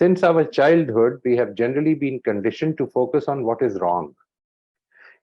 Since our childhood, we have generally been conditioned to focus on what is wrong.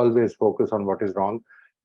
always focus on what is wrong,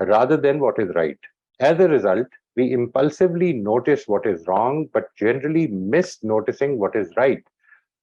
rather than what is right. As a result, we impulsively notice what is wrong but generally miss noticing what is right.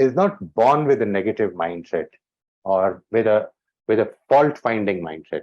is not born with a negative mindset or with a fault finding mindset.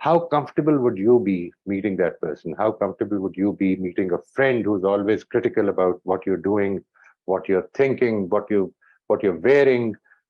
how comfortable would you be meeting that person? How comfortable would you be meeting a friend who's always critical about what you're doing, what you're thinking, what you're wearing?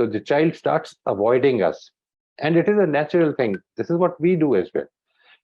so the child starts avoiding us, and it is a natural thing. This is what we do as well.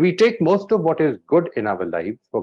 We take most of what is good in our lives for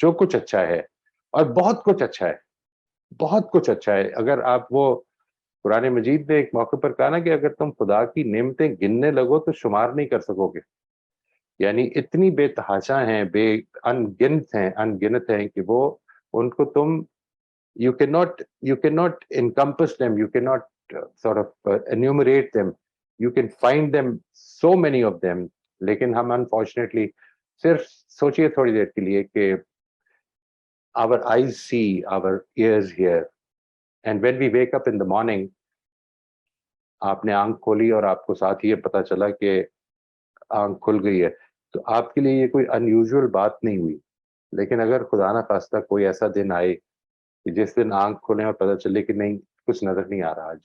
جو کچھ اچھا ہے، اور بہت کچھ اچھا ہے، بہت کچھ اچھا ہے. اگر آپ وہ قرآن مجید نے ایک موقع پر کہا نا کہ اگر تم خدا کی نعمتیں گننے لگو تو شمار نہیں کر سکو گے. یعنی اتنی بے تحاشا ہیں، ان گنت ہیں کہ وہ ان کو تم you cannot encompass them, you cannot sort of enumerate them, you can find them, so many of them. لیکن ہم unfortunately صرف سوچئے تھوڑی دیر کے لیے کہ our eyes see, our ears hear, and when we wake up in the morning, آپ نے آنکھ کھولی اور آپ کو ساتھ ہی یہ پتا چلا کہ آنکھ کھل گئی ہے، تو آپ کے لیے یہ کوئی انیوژل بات نہیں ہوئی. لیکن اگر خدا نہ خواستہ کوئی ایسا دن آئے کہ جس دن آنکھ کھولیں اور پتہ چلے کہ نہیں کچھ نظر نہیں آ رہا آج،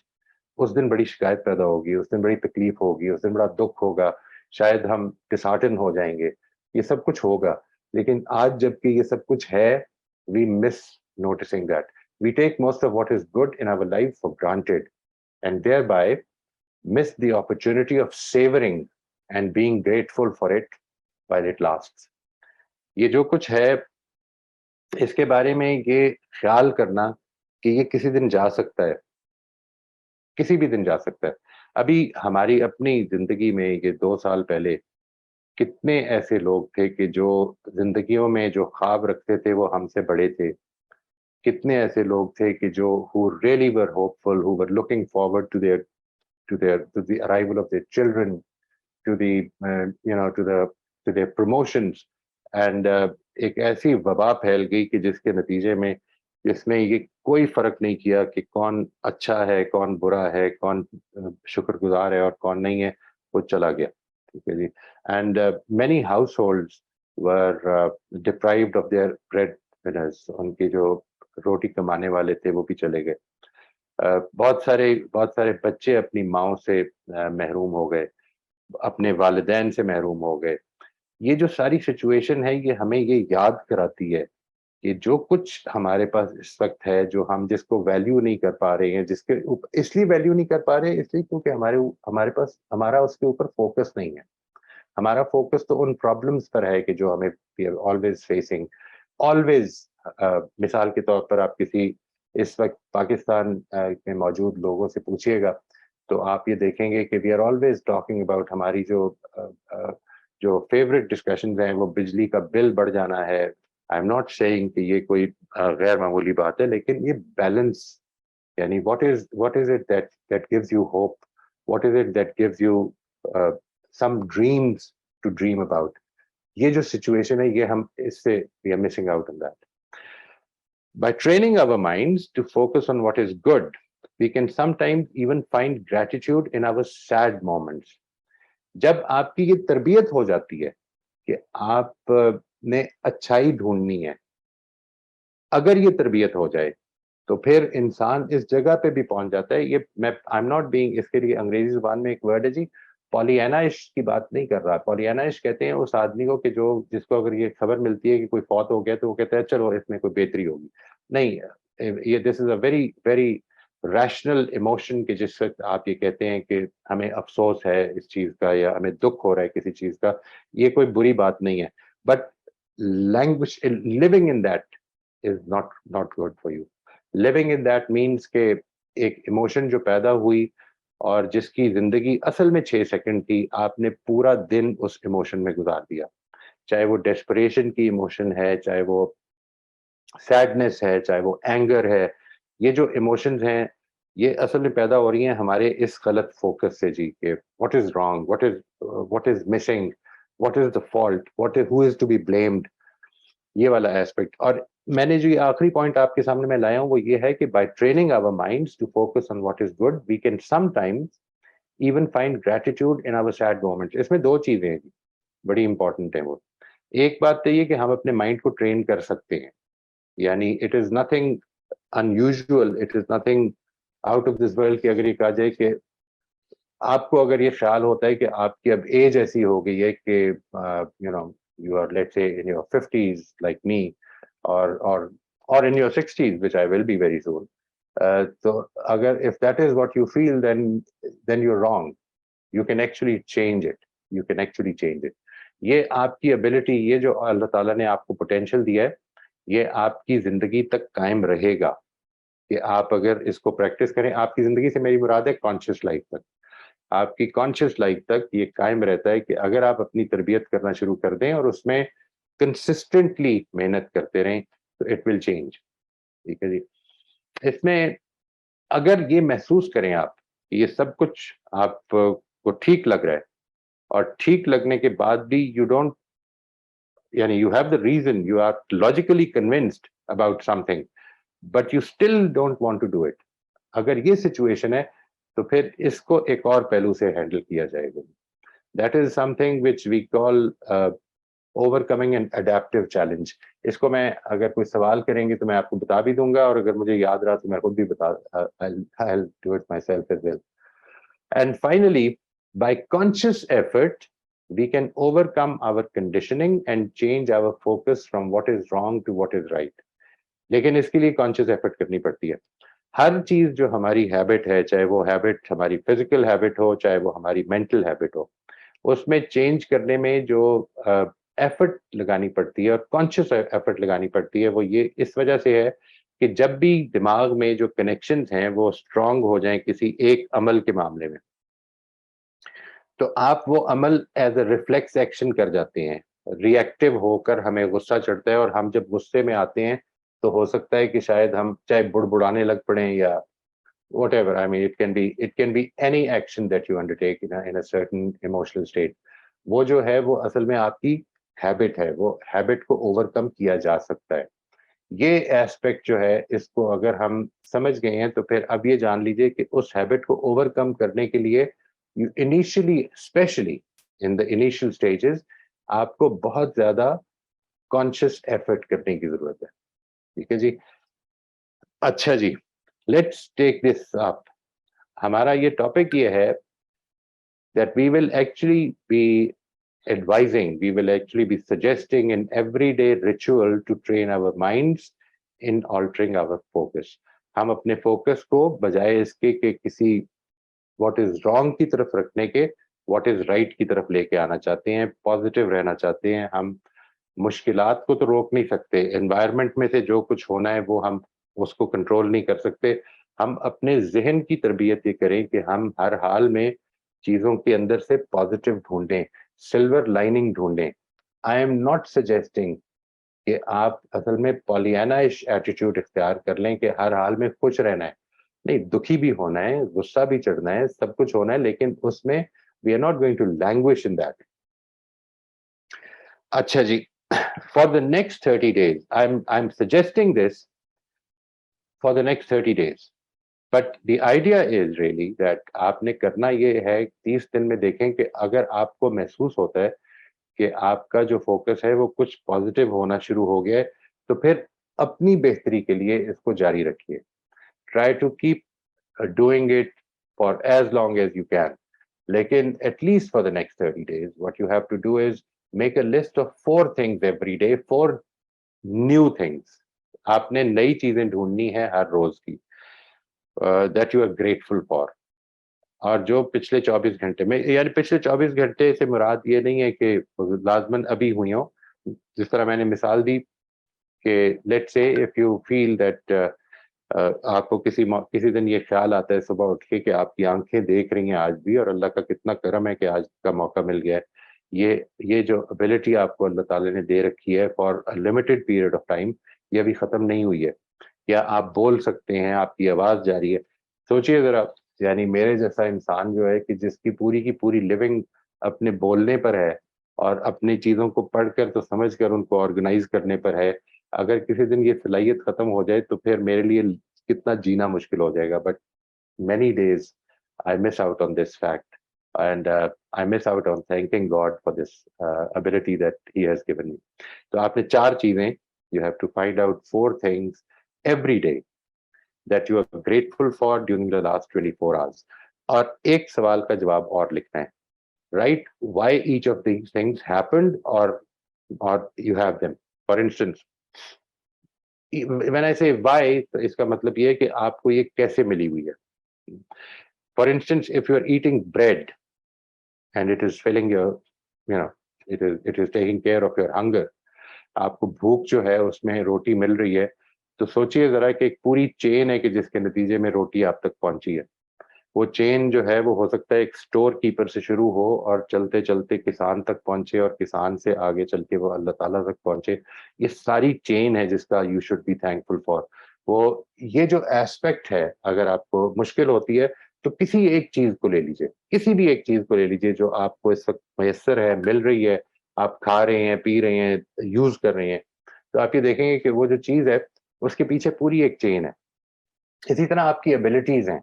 اس دن بڑی شکایت پیدا ہوگی، اس دن بڑی تکلیف ہوگی، اس دن بڑا دکھ ہوگا، شاید ہم ڈسہارٹن ہو جائیں گے، یہ سب کچھ ہوگا. لیکن آج جب کہ یہ سب کچھ ہے، we miss noticing that. We take most of what is good in our life for granted and thereby miss the opportunity of savoring and being grateful for it while it lasts. یہ جو کچھ ہے اس کے بارے میں یہ خیال کرنا کہ یہ کسی دن جا سکتا ہے، کسی بھی دن جا سکتا ہے. ابھی ہماری اپنی زندگی میں یہ 2 سال پہلے کتنے ایسے لوگ تھے کہ جو زندگیوں میں جو خواب رکھتے تھے وہ ہم سے بڑے تھے. کتنے ایسے لوگ تھے کہ جو who really were hopeful, who were looking forward to the arrival of their children, to their promotions. And ایک ایسی وبا پھیل گئی کہ جس کے نتیجے میں جس میں یہ کوئی فرق نہیں کیا کہ کون اچھا ہے، کون برا ہے، کون شکر گزار ہے اور کون نہیں ہے، وہ چلا گیا. ٹھیک ہے جی. And many households were deprived of their breadwinners. ان کے جو روٹی کمانے والے تھے وہ بھی چلے گئے. بہت سارے بچے اپنی ماؤں سے محروم ہو گئے، اپنے والدین سے محروم ہو گئے. یہ جو ساری سچویشن ہے یہ ہمیں یہ یاد کراتی ہے کہ جو کچھ ہمارے پاس اس وقت ہے، جو ہم جس کو ویلیو نہیں کر پا رہے ہیں، جس کے اس لیے ویلیو نہیں کر پا رہے اس لیے کیونکہ ہمارے پاس ہمارا اس کے اوپر فوکس نہیں ہے. ہمارا فوکس تو ان پرابلمس پر ہے کہ جو ہمیں آلویز فیسنگ آلویز. مثال کے طور پر آپ کسی اس وقت پاکستان میں موجود لوگوں سے پوچھیے گا تو آپ یہ دیکھیں گے کہ we are always talking about ہماری جو فیوریٹ ڈسکشنز ہیں وہ بجلی کا بل بڑھ جانا ہے. آئی ایم ناٹ سیئنگ کہ یہ کوئی غیر معمولی بات ہے، لیکن یہ بیلنس یعنی what is it that gives you hope, what is it that gives you some dreams to dream about. یہ جو سچویشن ہے یہ ہم اس سے we are missing out on that. By training our minds to focus on what is good, we can sometimes even find gratitude in our sad moments. جب آپ کی یہ تربیت ہو جاتی ہے کہ آپ نے اچھائی ڈھونڈنی ہے، اگر یہ تربیت ہو جائے تو پھر انسان اس جگہ پہ بھی پہنچ جاتا ہے. یہ میں آئی ایم ناٹ بینگ، اس کے لیے انگریزی زبان میں ایک ورڈ ہے جی، پولیانائش کی بات نہیں کر رہا. پولیانائش کہتے ہیں اس آدمی کو کہ جس کو اگر یہ خبر ملتی ہے کہ کوئی فوت ہو گیا تو وہ کہتا ہے چلو اس میں کوئی بہتری ہوگی. نہیں، یہ this is a very very rational emotion کہ جس وقت آپ یہ کہتے ہیں کہ ہمیں افسوس ہے اس چیز کا یا ہمیں دکھ ہو رہا ہے کسی چیز کا، یہ کوئی بری بات نہیں ہے. But language living in that is not good for you. Living in that means کہ ایک ایموشن جو پیدا ہوئی اور جس کی زندگی اصل میں 6 سیکنڈ تھی، آپ نے پورا دن اس ایموشن میں گزار دیا. چاہے وہ ڈیسپریشن کی ایموشن ہے، چاہے وہ سیڈنس ہے، چاہے وہ اینگر ہے. یہ جو ایموشنز ہیں یہ اصل میں پیدا ہو رہی ہیں ہمارے اس غلط فوکس سے جی کہ what is wrong, what is missing, what is the fault, who is to be blamed. یہ والا ایسپیکٹ. اور میں نے جو یہ آخری پوائنٹ آپ کے سامنے میں لایا ہوں وہ یہ ہے کہ by training our minds to focus on what is good we can sometimes even find gratitude in our sad moments. اس میں 2 چیزیں ہیں بڑی امپورٹنٹ ہیں. وہ ایک بات تو یہ کہ ہم اپنے مائنڈ کو ٹرین کر سکتے ہیں، یعنی it is nothing unusual, it is nothing out of this world کہ اگر یہ کہا جائے کہ آپ کو اگر یہ خیال ہوتا ہے کہ آپ کی اب ایج ایسی ہو گئی ہے کہ you are let's say in your 50s like me or in your 60s which I will be very soon. So agar if that is what you feel then you're wrong. You can actually change it. یہ آپ کی ability, یہ جو اللہ تعالیٰ نے آپ کو potential دیا ہے، یہ آپ کی زندگی تک قائم رہے گا کہ آپ اگر اس کو پریکٹس کریں. آپ کی زندگی سے میری مراد ہے کانشیس لائف تک. آپ کی کانشیس لائف تک یہ قائم رہتا ہے کہ اگر آپ اپنی تربیت کرنا شروع کر دیں اور اس میں کنسسٹنٹلی محنت کرتے رہیں تو اٹ ول چینج. ٹھیک ہے جی. اس میں اگر یہ محسوس کریں آپ کہ یہ سب کچھ آپ کو ٹھیک لگ رہا ہے اور ٹھیک لگنے کے بعد بھی یو ڈونٹ یعنی you have the reason, you are logically convinced about something but you still don't want to do it, اگر یہ سچویشن ہے تو پھر اس کو ایک اور پہلو سے ہینڈل کیا جائے گا. That is something which we call overcoming an adaptive challenge. اس کو میں اگر کوئی سوال کریں گے تو میں آپ کو بتا بھی دوں گا, اور اگر مجھے یاد رہا تو میں خود بھی بتا I'll do it myself as well. And finally, by conscious effort, we can overcome our conditioning and change our focus from what is wrong to what is right. لیکن اس کے لیے کانشیس ایفرٹ کرنی پڑتی ہے. ہر چیز جو ہماری ہیبٹ ہے, چاہے وہ ہیبٹ ہماری فزیکل ہیبٹ ہو, چاہے وہ ہماری مینٹل ہیبٹ ہو, اس میں چینج کرنے میں جو ایفرٹ لگانی پڑتی ہے اور کانشیس ایفرٹ لگانی پڑتی ہے, وہ یہ اس وجہ سے ہے کہ جب بھی دماغ میں جو کنیکشنز ہیں وہ اسٹرانگ ہو جائیں کسی ایک عمل کے معاملے میں, تو آپ وہ عمل ایز اے ریفلیکس ایکشن کر جاتے ہیں. ری ایکٹیو ہو کر ہمیں غصہ چڑھتا ہے, اور ہم جب غصے میں آتے ہیں تو ہو سکتا ہے کہ شاید ہم چاہے بڑبڑانے لگ پڑیں یا whatever. I mean, it can be any action that you undertake in a certain emotional state. وہ جو ہے وہ اصل میں آپ کی ہیبٹ ہے, وہ ہیبٹ کو اوور کم کیا جا سکتا ہے. یہ ایسپیکٹ جو ہے اس کو اگر ہم سمجھ گئے ہیں تو پھر اب یہ جان لیجئے کہ اس ہیبٹ کو اوور کم کرنے کے لیے initially especially in the initial stages آپ کو بہت زیادہ کانشیس ایفرٹ کرنے کی ضرورت ہے. ٹھیک ہے جی. اچھا جی, لیٹس ٹیک دس اپ. ہمارا یہ ٹاپک یہ ہے that we will actually be advising, we will actually be suggesting an everyday ritual to train our minds in altering our focus. ہم اپنے فوکس کو بجائے اس کے کہ کسی what is wrong کی طرف رکھنے کے what is right کی طرف لے کے آنا چاہتے ہیں, پازیٹیو رہنا چاہتے ہیں. ہم مشکلات کو تو روک نہیں سکتے, انوائرمنٹ میں سے جو کچھ ہونا ہے وہ ہم اس کو کنٹرول نہیں کر سکتے. ہم اپنے ذہن کی تربیت یہ کریں کہ ہم ہر حال میں چیزوں کے اندر سے پازیٹیو ڈھونڈیں, سلور لائننگ ڈھونڈیں. آئی ایم ناٹ سجیسٹنگ کہ آپ اصل میں پولیانائش ایٹیٹیوڈ اختیار کر لیں کہ ہر حال میں خوش رہنا ہے. نہیں, دکھی بھی ہونا ہے, غصہ بھی چڑھنا ہے, سب کچھ ہونا ہے, لیکن اس میں we are not going to languish in that. اچھا جی, for the next 30 days, I'm suggesting this for the next 30 days. But the idea is really that آپ نے کرنا یہ ہے 30 دن میں دیکھیں کہ اگر آپ کو محسوس ہوتا ہے کہ آپ کا جو فوکس ہے وہ کچھ پازیٹیو ہونا شروع ہو گیا ہے تو پھر اپنی بہتری کے لیے اس کو جاری رکھیے. Try to keep doing it for as long as you can. لیکن at least for the next 30 days, what you have to do is make a list of 4 things every day, 4 new things. آپ نے نئی چیزیں ڈھونڈنی ہے ہر روز کی that you are grateful for. اور جو پچھلے 24 گھنٹے میں, یعنی پچھلے 24 گھنٹے سے مراد یہ نہیں ہے کہ لازماً ابھی ہوئی ہوں. جس طرح میں نے مثال دی کہ لیٹ سے if you feel that آپ کو کسی دن یہ خیال آتا ہے صبح اٹھ کے کہ آپ کی آنکھیں دیکھ رہی ہیں آج بھی, اور اللہ کا کتنا کرم ہے کہ آج کا موقع مل گیا ہے. یہ جو ابیلٹی آپ کو اللہ تعالیٰ نے دے رکھی ہے for limited period of time, یہ ابھی ختم نہیں ہوئی ہے. یا آپ بول سکتے ہیں, آپ کی آواز جاری ہے. سوچئے ذرا, یعنی میرے جیسا انسان جو ہے کہ جس کی پوری لیونگ اپنے بولنے پر ہے اور اپنی چیزوں کو پڑھ کر تو سمجھ کر ان کو آرگنائز کرنے پر ہے, اگر کسی دن یہ صلاحیت ختم ہو جائے تو پھر میرے لیے کتنا جینا مشکل ہو جائے گا. But many days I miss out on this fact, and I miss out on thanking God for this ability that He has given me. تو آپ نے 4 چیزیں, you have to find out 4 things every day that you are grateful for during the last 24 hours. اور ایک سوال کا جواب اور لکھنا ہے. Write why each of these things happened, or you have them. For instance, when I say why, تو اس کا مطلب یہ ہے کہ آپ کو یہ کیسے ملی ہوئی ہے. For instance, if you are eating bread and it is filling your, it is taking care of your hunger, آپ کو بھوک جو ہے اس میں روٹی مل رہی ہے, تو سوچئے ذرا کہ ایک پوری چین ہے کہ جس کے نتیجے میں روٹی آپ تک پہنچی ہے. وہ چین جو ہے وہ ہو سکتا ہے ایک سٹور کیپر سے شروع ہو اور چلتے چلتے کسان تک پہنچے, اور کسان سے آگے چل کے وہ اللہ تعالیٰ تک پہنچے. یہ ساری چین ہے جس کا you should be thankful for. وہ یہ جو ایسپیکٹ ہے, اگر آپ کو مشکل ہوتی ہے تو کسی ایک چیز کو لے لیجئے, کسی بھی ایک چیز کو لے لیجئے جو آپ کو اس وقت میسر ہے, مل رہی ہے, آپ کھا رہے ہیں, پی رہے ہیں, یوز کر رہے ہیں, تو آپ یہ دیکھیں گے کہ وہ جو چیز ہے اس کے پیچھے پوری ایک چین ہے. اسی طرح آپ کی ایبلٹیز ہیں,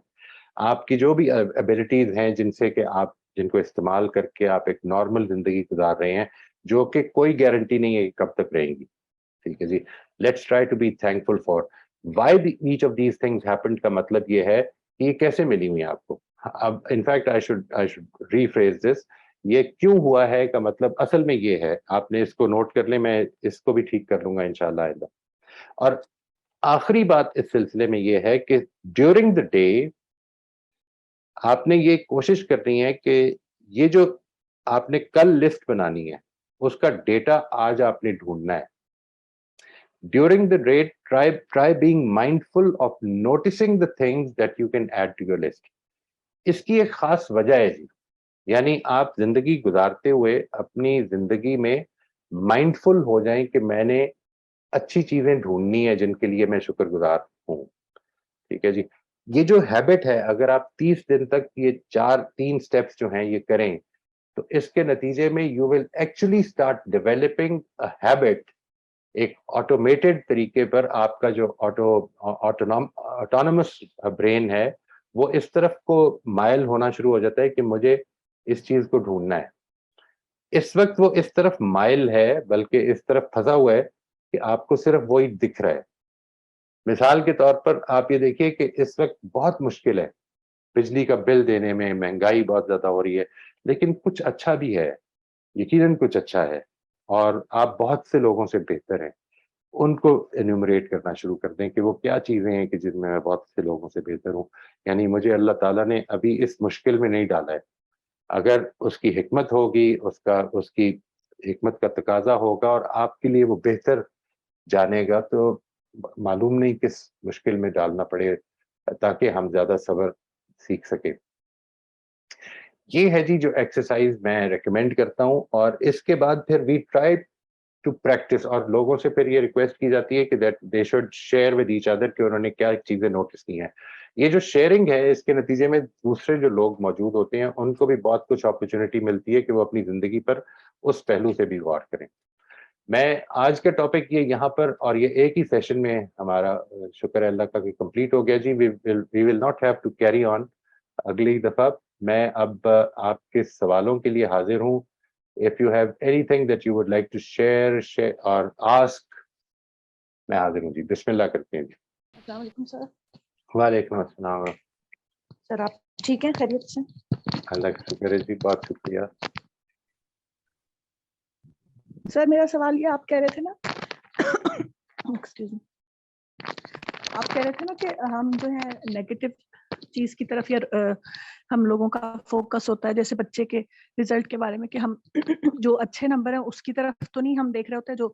آپ کی جو بھی ایبلٹیز ہیں جن سے کہ آپ جن کو استعمال کر کے آپ ایک نارمل زندگی گزار رہے ہیں, جو کہ کوئی گارنٹی نہیں ہے کب تک رہیں گی. ٹھیک ہے جی, let's try to be thankful for which of these things happened. کا مطلب یہ ہے کہ یہ کیسے ملی ہوئی ہیں آپ کو. اب انفیکٹ آئی شوڈ ریفریز دس, یہ کیوں ہوا ہے کا مطلب اصل میں یہ ہے, آپ نے اس کو نوٹ کر لیں, میں اس کو بھی ٹھیک کر لوں گا انشاءاللہ آئندہ. اور آخری بات اس سلسلے میں یہ ہے کہ ڈیورنگ دا ڈے آپ نے یہ کوشش کرنی ہے کہ یہ جو آپ نے کل لسٹ بنانی ہے اس کا ڈیٹا آج آپ نے ڈھونڈنا ہے. During the day try being mindful of noticing the things that you can add to your list. اس کی ایک خاص وجہ ہے جی, یعنی آپ زندگی گزارتے ہوئے اپنی زندگی میں مائنڈفل ہو جائیں کہ میں نے اچھی چیزیں ڈھونڈنی ہے جن کے لیے میں شکر گزار ہوں. ٹھیک ہے جی, یہ جو ہیبٹ ہے اگر آپ 30 دن تک یہ 3 سٹیپس جو ہیں یہ کریں تو اس کے نتیجے میں you will actually start developing habit. ایک آٹومیٹڈ طریقے پر آپ کا جو آٹونومس برین ہے وہ اس طرف کو مائل ہونا شروع ہو جاتا ہے کہ مجھے اس چیز کو ڈھونڈنا ہے. اس وقت وہ اس طرف مائل ہے, بلکہ اس طرف پھنسا ہوا ہے کہ آپ کو صرف وہی دکھ رہا ہے. مثال کے طور پر آپ یہ دیکھیے کہ اس وقت بہت مشکل ہے بجلی کا بل دینے میں, مہنگائی بہت زیادہ ہو رہی ہے, لیکن کچھ اچھا بھی ہے, یقیناً کچھ اچھا ہے, اور آپ بہت سے لوگوں سے بہتر ہیں. ان کو انیومریٹ کرنا شروع کر دیں کہ وہ کیا چیزیں ہیں کہ جن میں بہت سے لوگوں سے بہتر ہوں. یعنی مجھے اللہ تعالیٰ نے ابھی اس مشکل میں نہیں ڈالا ہے. اگر اس کی حکمت ہوگی, اس کی حکمت کا تقاضا ہوگا اور آپ کے لیے وہ بہتر جانے گا, تو معلوم نہیں کس مشکل میں ڈالنا پڑے تاکہ ہم زیادہ صبر سیکھ سکیں. یہ ہے جی جو ایکسرسائز میں ریکمینڈ کرتا ہوں, اور اس کے بعد پھر وی ٹرائی ٹو پریکٹس, اور لوگوں سے پھر یہ ریکویسٹ کی جاتی ہے کہ that they should share with each other کہ انہوں نے کیا چیزیں نوٹس کی ہیں. یہ جو شیئرنگ ہے اس کے نتیجے میں دوسرے جو لوگ موجود ہوتے ہیں ان کو بھی بہت کچھ اپرچونٹی ملتی ہے کہ وہ اپنی زندگی پر اس پہلو سے بھی غور کریں. میں آج کا ٹاپک یہ یہاں پر, اور یہ ایک ہی سیشن میں ہمارا شکر ہے اللہ کا کہ کمپلیٹ ہو گیا جی. We will not have to carry on اگلی دفعہ. میں اب آپ کے سوالوں کے لیے حاضر ہوں. If you have anything that you would like to share or ask, میں حاضر ہوں جی. بسم اللہ کرتے ہیں جی. السلام علیکم سر. وعلیکم السلام. سر آپ ٹھیک ہیں, خیریت سے؟ اللہ کا شکر ہے جی, بہت شکریہ. سر میرا سوال یہ, آپ کہہ رہے تھے نا ایکسکیوز می, آپ کہہ رہے تھے نا کہ ہم جو ہے نیگیٹو چیز کی طرف یا ہم لوگوں کا فوکس ہوتا ہے, جیسے بچے کے ریزلٹ کے بارے میں, کہ ہم جو اچھے نمبر ہیں اس کی طرف تو نہیں ہم دیکھ رہے ہوتے, جو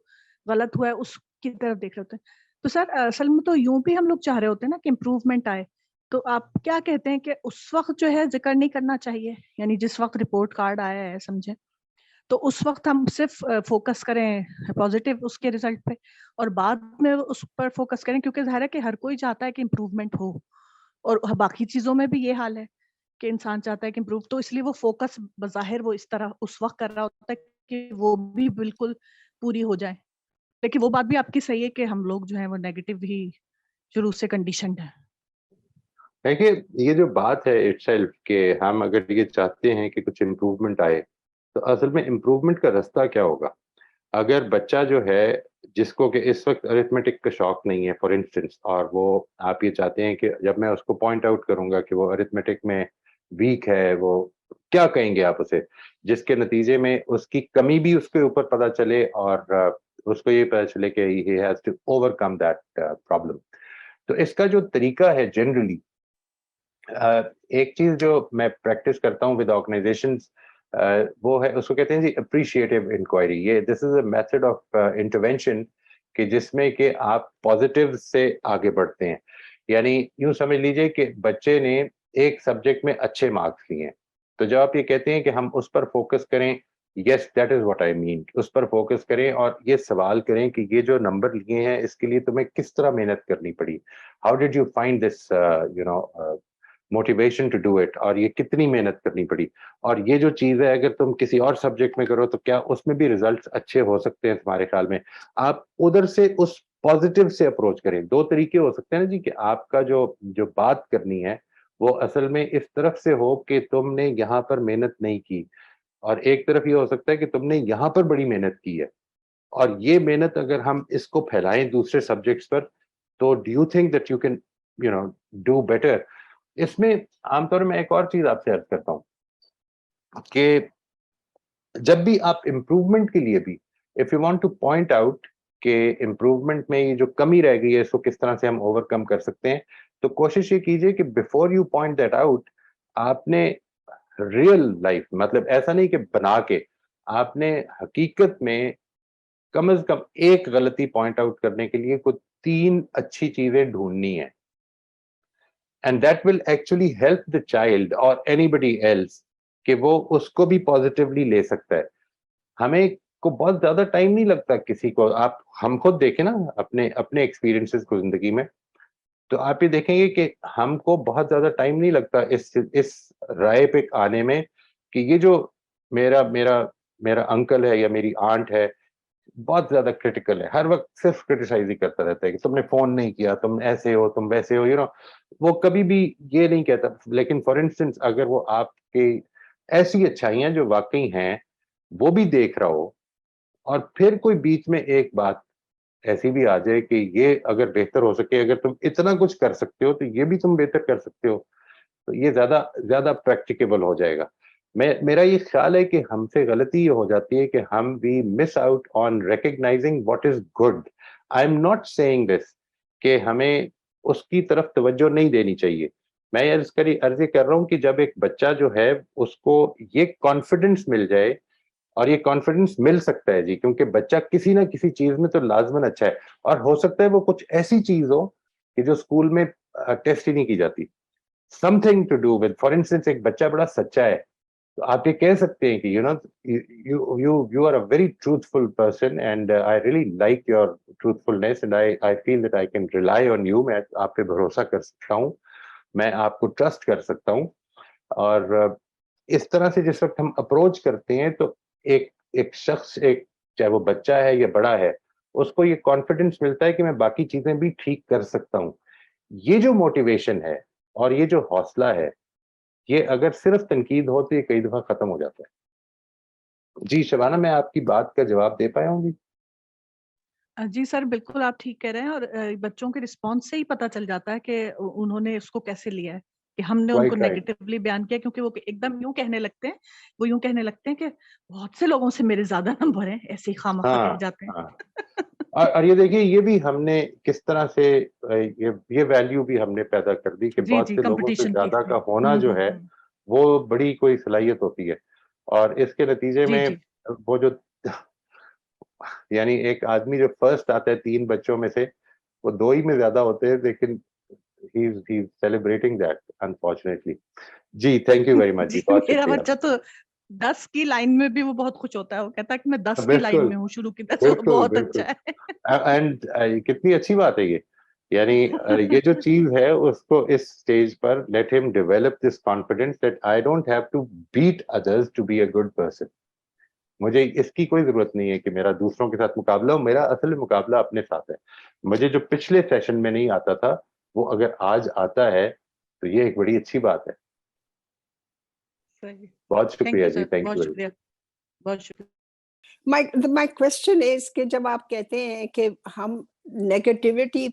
غلط ہوا ہے اس کی طرف دیکھ رہے ہوتے ہیں. تو سر اصل میں تو یوں بھی ہم لوگ چاہ رہے ہوتے ہیں نا کہ امپروومنٹ آئے, تو آپ کیا کہتے ہیں کہ اس وقت جو ہے ذکر نہیں کرنا چاہیے, یعنی جس وقت رپورٹ کارڈ آیا ہے سمجھیں, تو اس وقت ہم صرف فوکس کریں پازیٹیو اس کے ریزلٹ پہ, اور بعد میں اس پر فوکس کریں, کیونکہ ظاہر ہے کہ ہر کوئی چاہتا ہے کہ امپروومنٹ ہو, اور باقی چیزوں میں بھی یہ حال ہے کہ انسان چاہتا ہے کہ امپروو, تو اس لیے وہ فوکس بظاہر وہ اس طرح اس وقت کر رہا ہوتا ہے کہ وہ بھی بالکل پوری ہو جائے. لیکن وہ بات بھی آپ کی صحیح ہے کہ ہم لوگ جو ہیں وہ نیگیٹو ہی شروع سے کنڈیشنڈ ہیں. دیکھیے یہ جو بات ہے اٹ سیلف کہ ہم اگر یہ چاہتے ہیں کہ کچھ امپروومنٹ آئے, تو اصل میں امپروومنٹ کا رستہ کیا ہوگا. اگر بچہ جو ہے جس کو کہ اس وقت ارتھمیٹک کا شوق نہیں ہے فار انسٹنس, اور وہ آپ یہ چاہتے ہیں کہ جب میں اس کو پوائنٹ آؤٹ کروں گا کہ وہ ارتھمیٹک میں ویک ہے, وہ کیا کہیں گے آپ اسے, جس کے نتیجے میں اس کی کمی بھی اس کے اوپر پتہ چلے اور اس کو یہ پتہ چلے کہ he has to overcome that problem. تو اس کا جو طریقہ ہے جنرلی, ایک چیز جو میں پریکٹس کرتا ہوں ود آرگنائزیشنز, وہ ہے, اس کو کہتے ہیں جی اپریشیٹو انکوائری. یہ this is a method of intervention کہ جس میں کہ آپ پازیٹیو سے آگے بڑھتے ہیں. یعنی یوں سمجھ لیجئے کہ بچے نے ایک سبجیکٹ میں اچھے مارکس لیے ہیں, تو جب آپ یہ کہتے ہیں کہ ہم اس پر فوکس کریں, yes that is what I mean, اس پر فوکس کریں اور یہ سوال کریں کہ یہ جو نمبر لیے ہیں اس کے لیے تمہیں کس طرح محنت کرنی پڑی, how did you find this motivation to do it, اور یہ کتنی محنت کرنی پڑی, اور یہ جو چیز ہے اگر تم کسی اور سبجیکٹ میں کرو تو کیا اس میں بھی ریزلٹس اچھے ہو سکتے ہیں تمہارے خیال میں. آپ ادھر سے اس پازیٹیو سے اپروچ کریں. دو طریقے ہو سکتے ہیں نا جی کہ آپ کا جو بات کرنی ہے وہ اصل میں اس طرف سے ہو کہ تم نے یہاں پر محنت نہیں کی, اور ایک طرف یہ ہو سکتا ہے کہ تم نے یہاں پر بڑی محنت کی ہے, اور یہ محنت اگر ہم اس کو پھیلائیں دوسرے سبجیکٹس پر تو do you think that you can do better. اس میں عام طور میں ایک اور چیز آپ سے عرض کرتا ہوں کہ جب بھی آپ امپروومنٹ کے لیے بھی if you want to point out کہ امپروومنٹ میں یہ جو کمی رہ گئی ہے اس کو کس طرح سے ہم اوور کم کر سکتے ہیں, تو کوشش یہ کیجئے کہ before you point that out آپ نے ریئل لائف, مطلب ایسا نہیں کہ بنا کے, آپ نے حقیقت میں کم از کم ایک غلطی پوائنٹ آؤٹ کرنے کے لیے کوئی 3 اچھی چیزیں ڈھونڈنی ہیں. And that will actually help the child or anybody else کہ وہ اس کو بھی پازیٹیولی لے سکتا ہے. ہمیں کو بہت زیادہ ٹائم نہیں لگتا کسی کو, آپ ہم خود دیکھیں نا اپنے ایکسپیرینسز کو زندگی میں, تو آپ یہ دیکھیں گے کہ ہم کو بہت زیادہ ٹائم نہیں لگتا اس رائے پہ آنے میں کہ یہ جو میرا انکل ہے یا میری آنٹ ہے بہت زیادہ کرٹیکل ہے, ہر وقت صرف کرٹیسائز ہی کرتا رہتا ہے کہ تم نے فون نہیں کیا, تم ایسے ہو, تم ویسے ہو, وہ کبھی بھی یہ نہیں کہتا. لیکن فار انسٹنس اگر وہ آپ کی ایسی اچھائیاں جو واقعی ہیں وہ بھی دیکھ رہا ہو, اور پھر کوئی بیچ میں ایک بات ایسی بھی آ جائے کہ یہ اگر بہتر ہو سکے, اگر تم اتنا کچھ کر سکتے ہو تو یہ بھی تم بہتر کر سکتے ہو, تو یہ زیادہ پریکٹیکیبل ہو جائے گا. میرا یہ خیال ہے کہ ہم سے غلطی یہ ہو جاتی ہے کہ ہم we miss out on recognizing what is good. I am not saying this کہ ہمیں اس کی طرف توجہ نہیں دینی چاہیے. میں یہ عرض کر رہا ہوں کہ جب ایک بچہ جو ہے اس کو یہ کانفیڈنس مل جائے, اور یہ کانفیڈنس مل سکتا ہے جی کیونکہ بچہ کسی نہ کسی چیز میں تو لازماً اچھا ہے, اور ہو سکتا ہے وہ کچھ ایسی چیز ہو کہ جو اسکول میں ٹیسٹ ہی نہیں کی جاتی, something to do with, for instance ایک بچہ بڑا سچا ہے تو آپ یہ کہہ سکتے ہیں کہ you are a very truthful person and I really like your truthfulness and I feel that I can rely on you. میں آپ پہ بھروسہ کر سکتا ہوں, میں آپ کو ٹرسٹ کر سکتا ہوں. اور اس طرح سے جس وقت ہم اپروچ کرتے ہیں تو ایک شخص, چاہے وہ بچہ ہے یا بڑا ہے, اس کو یہ کانفیڈنس ملتا ہے کہ میں باقی چیزیں بھی ٹھیک کر سکتا ہوں. یہ جو موٹیویشن ہے اور یہ جو حوصلہ ہے, یہ اگر صرف تنقید ہو تو یہ کئی دفعہ ختم ہو جاتا ہے. جی شبانہ, میں آپ کی بات کا جواب دے پایا ہوں گی؟ جی سر, بالکل آپ ٹھیک کہہ رہے ہیں, اور بچوں کے رسپانس سے ہی پتہ چل جاتا ہے کہ انہوں نے اس کو کیسے لیا ہے, کہ ہم نے ان کو نیگیٹیولی بیان کیا, کیونکہ وہ ایک دم یوں کہنے لگتے ہیں کہ بہت سے لوگوں سے میرے زیادہ نمبر ہیں, ایسے ہی خامخواہ کہہ جاتے ہیں. اور یہ دیکھیے یہ بھی ہم نے کس طرح سے یہ ویلیو بھی ہم نے پیدا کر دی کہ بہت سے لوگوں سے زیادہ کا ہونا جو ہے وہ بڑی کوئی صلاحیت ہوتی ہے, اور اس کے نتیجے میں وہ جو یعنی ایک آدمی جو فرسٹ آتا ہے 3 بچوں میں سے, وہ 2 ہی میں زیادہ ہوتے ہیں, لیکن he is celebrating that unfortunately. جی تھینک یو ویری مچ. میرا بچہ تو 10 کی لائن میں بھی وہ بہت خوش ہوتا ہے, وہ کہتا ہے کہ میں 10 کی لائن میں ہوں شروع کی 10, بہت اچھا ہے. اینڈ کتنی اچھی بات ہے یہ, یعنی یہ جو چیز ہے اس کو اس سٹیج پر لیٹ ہم develop this confidence that I don't have to beat others to be a good person. مجھے اس کی کوئی ضرورت نہیں ہے کہ میرا دوسروں کے ساتھ مقابلہ ہو, میرا اصل مقابلہ اپنے ساتھ ہے. مجھے جو پچھلے سیشن میں نہیں آتا تھا وہ اگر آج آتا ہے تو یہ ایک بڑی اچھی بات ہے. بہت شکریہ جی, تھینک یو. بہت شکریہ. My question is کہ جب آپ کہتے ہیں کہ ہم نیگیٹیوٹی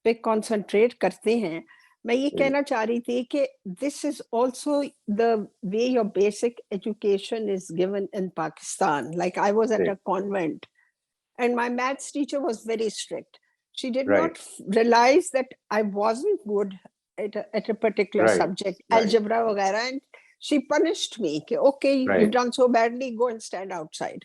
پہ کنسنٹریٹ کرتے ہیں, میں یہ کہنا چاہ رہی تھی کہ this is also the way your basic education is given in Pakistan. Like I was at a convent and my maths teacher was very strict. She did not realize that I wasn't good at a particular subject, algebra وغیرہ, and she punished me. Okay, Right. you've done so badly, go and stand outside.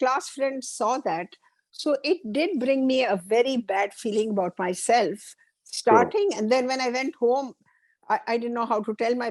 class friends saw that. So it did bring me a very bad feeling about myself starting. And then when I went home, I didn't know how to tell my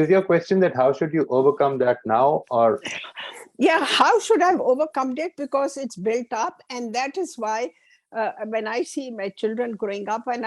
is your question that how should you overcome that now, or Yeah, how should I have overcome it? Because it's built up, and that is why when I see my children growing up, and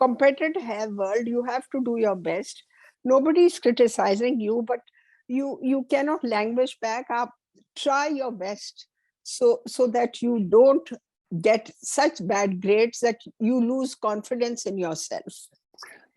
competitive world, you have to do your best. Nobody is criticizing you, but you cannot languish back up. Try your best so that you don't get such bad grades that you lose confidence in yourself.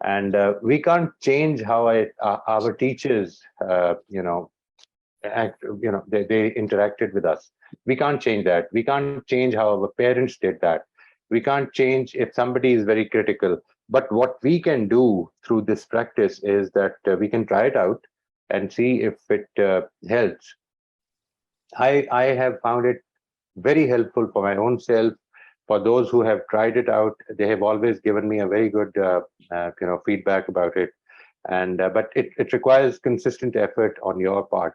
and we can't change how our teachers they interacted with us. We can't change that. We can't change how our parents did that. We can't change if somebody is very critical. But what we can do through this practice is that we can try it out and see if it helps. I have found it very helpful for my own self. For those who have tried it out, they have always given me a very good feedback about it. And but it requires consistent effort on your part.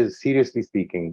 is, seriously speaking.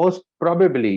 most probably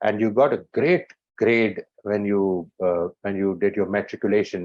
and you got a great grade when you did your matriculation.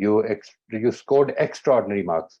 you scored extraordinary marks.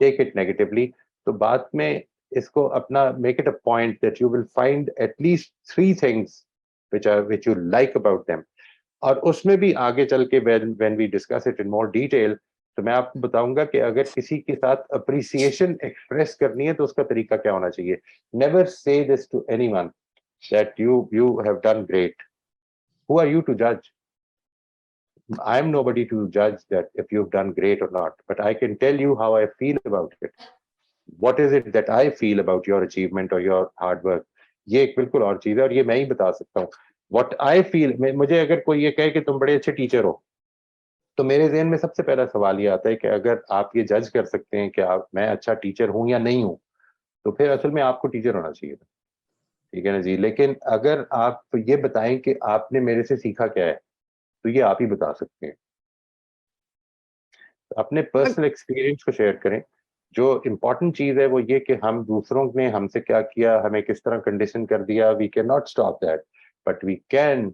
take it negatively. تو بعد میں اس کو اپنا make it a point that you will find at least 3 things which you like about them. اور اس میں بھی آگے چل کے when we discuss it in more detail, تو میں آپ کو بتاؤں گا کہ اگر کسی کے ساتھ اپریسیشن ایکسپریس کرنی ہے تو اس کا طریقہ کیا ہونا چاہیے. Never say this to anyone that you have done great. Who are you to judge? I am nobody to judge that if you've done great or not, but I can tell you how I feel about it. What is it that I feel about your achievement or your hard work? یہ ایک بالکل اور چیز ہے اور یہ میں ہی بتا سکتا ہوں. What I feel, مجھے اگر کوئی یہ کہے کہ تم بڑے اچھے ٹیچر ہو, تو میرے ذہن میں سب سے پہلا سوال یہ آتا ہے کہ اگر آپ یہ جج کر سکتے ہیں کہ میں اچھا ٹیچر ہوں یا نہیں ہوں, تو پھر اصل میں آپ کو ٹیچر ہونا چاہیے تھا. ٹھیک ہے نا جی. لیکن اگر آپ یہ بتائیں کہ آپ نے میرے سے سیکھا کیا ہے, تو یہ آپ ہی بتا سکتے ہیں. اپنے پرسنل ایکسپیرینس کو شیئر کریں. جو امپورٹنٹ چیز ہے وہ یہ کہ ہم دوسروں نے ہم سے کیا کیا, ہمیں کس طرح کنڈیشن کر دیا, we can not stop that, but we can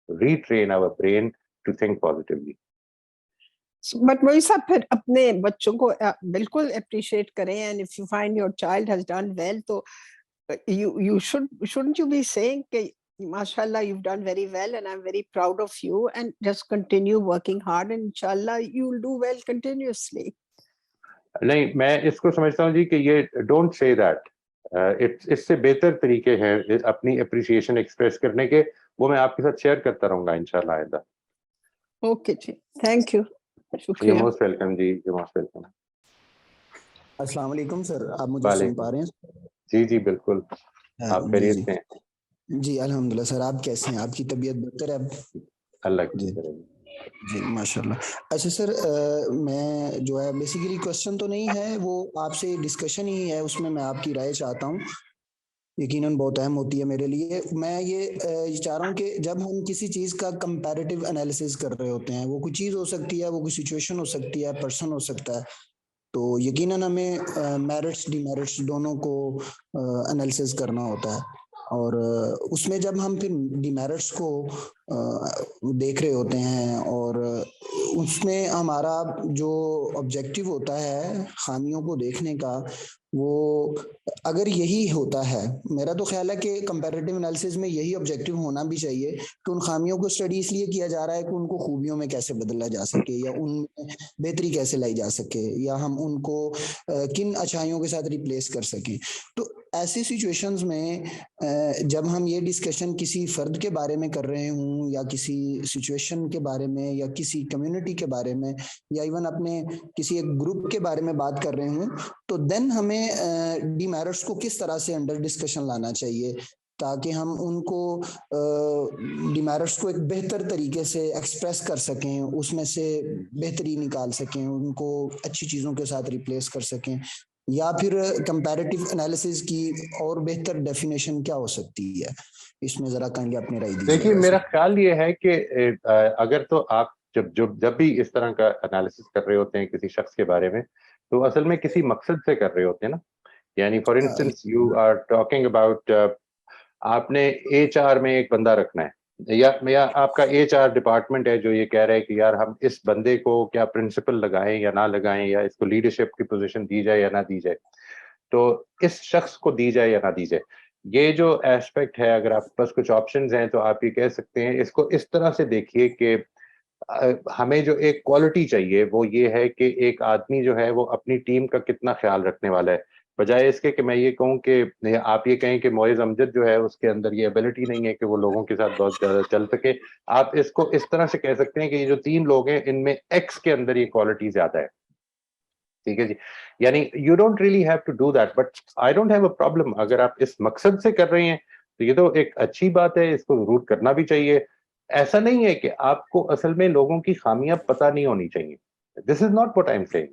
retrain our brain to think positively. بٹ وہی صاحب پھر اپنے بچوں کو بالکل اپریشیٹ کریں, and if you find your child has done well, تو you shouldn't you be saying کہ mashallah you've done very well and I'm very proud of you, and just continue working hard and inshallah you'll do well continuously. نہیں, میں اس کو سمجھتا ہوں جی کہ یہ don't say that. اس سے بہتر طریقے ہیں اپنی اپریشیشن ایکسپریس کرنے کے, وہ میں آپ کے ساتھ شیئر کرتا رہوں گا انشاءاللہ آئندہ. اوکے جی, تھینک یو, یو شکریہ. موسٹ ویلکم جی, یو موسٹ ویلکم. السلام علیکم سر, آپ مجھے سن پا رہے ہیں؟ جی جی بالکل, آپ خیریت سے ہیں؟ جی الحمدللہ. سر آپ کیسے ہیں؟ آپ کی طبیعت بہتر ہے اب؟ اللہ کی جی جی ماشاء اللہ. اچھا سر, میں جو ہے بیسیکلی کوشچن تو نہیں ہے, وہ آپ سے ڈسکشن ہی ہے, اس میں آپ کی رائے چاہتا ہوں, یقیناً بہت اہم ہوتی ہے میرے لیے. میں یہ چاہ رہا ہوں کہ جب ہم کسی چیز کا کمپیریٹیو انالیسس کر رہے ہوتے ہیں, وہ کوئی چیز ہو سکتی ہے, وہ کوئی سچویشن ہو سکتی ہے, پرسن ہو سکتا ہے, تو یقیناً ہمیں میرٹس ڈی میرٹس دونوں کو انالیسس کرنا ہوتا ہے. اور اس میں جب ہم پھر ڈی میرٹس کو دیکھ رہے ہوتے ہیں, اور اس میں ہمارا جو آبجیکٹو ہوتا ہے خامیوں کو دیکھنے کا, وہ اگر یہی ہوتا ہے, میرا تو خیال ہے کہ کمپیریٹیو انالیسس میں یہی آبجیکٹو ہونا بھی چاہیے کہ ان خامیوں کو اسٹڈی اس لیے کیا جا رہا ہے کہ ان کو خوبیوں میں کیسے بدلا جا سکے, یا ان میں بہتری کیسے لائی جا سکے, یا ہم ان کو کن اچھائیوں کے ساتھ ریپلیس کر سکیں. تو ایسی سچویشنز میں جب ہم یہ ڈسکشن کسی فرد کے بارے میں کر رہے ہوں, یا کسی سچویشن کے بارے میں, یا کسی کمیونٹی کے بارے میں, یا ایون اپنے کسی ایک گروپ کے بارے میں بات کر رہے ہوں, تو دین ہمیں ڈی میرٹس کو کس طرح سے انڈر ڈسکشن لانا چاہیے تاکہ ہم ان کو ڈی میرٹس کو ایک بہتر طریقے سے ایکسپریس کر سکیں, اس میں سے بہتری نکال سکیں, ان کو اچھی چیزوں کے ساتھ ریپلیس کر سکیں. یا پھر کمپیریٹیو انالیسس کی اور بہتر ڈیفینیشن کیا ہو سکتی ہے, اس میں ذرا کائنڈلی اپنی رائے دیجیے. دیکھیے, میرا خیال یہ ہے کہ اگر تو آپ جب بھی اس طرح کا انالیسس کر رہے ہوتے ہیں کسی شخص کے بارے میں, تو اصل میں کسی مقصد سے کر رہے ہوتے ہیں نا. یعنی for instance you are talking about, آپ نے ایچ آر میں ایک بندہ رکھنا ہے, یا آپ کا ایچ آر ڈپارٹمنٹ ہے جو یہ کہہ رہا ہے کہ یار ہم اس بندے کو کیا پرنسپل لگائیں یا نہ لگائیں, یا اس کو لیڈرشپ کی پوزیشن دی جائے یا نہ دی جائے, تو اس شخص کو دی جائے یا نہ دی جائے. یہ جو ایسپیکٹ ہے, اگر آپ کے پاس کچھ آپشنز ہیں تو آپ یہ کہہ سکتے ہیں, اس کو اس طرح سے دیکھیے کہ ہمیں جو ایک کوالٹی چاہیے وہ یہ ہے کہ ایک آدمی جو ہے وہ اپنی ٹیم کا کتنا خیال رکھنے والا ہے, بجائے اس کے کہ میں یہ کہوں کہ آپ یہ کہیں کہ معز امجد جو ہے اس کے اندر یہ ایبلٹی نہیں ہے کہ وہ لوگوں کے ساتھ بہت زیادہ چل سکے. آپ اس کو اس طرح سے کہہ سکتے ہیں کہ یہ جو 3 لوگ ہیں ان میں ایکس کے اندر یہ کوالٹی زیادہ ہے. ٹھیک ہے جی, یعنی you don't really have to do that, but I don't have a problem. اگر آپ اس مقصد سے کر رہے ہیں تو یہ تو ایک اچھی بات ہے, اس کو ضرور کرنا بھی چاہیے. ایسا نہیں ہے کہ آپ کو اصل میں لوگوں کی خامیاں پتہ نہیں ہونی چاہیے. This is not what I am saying.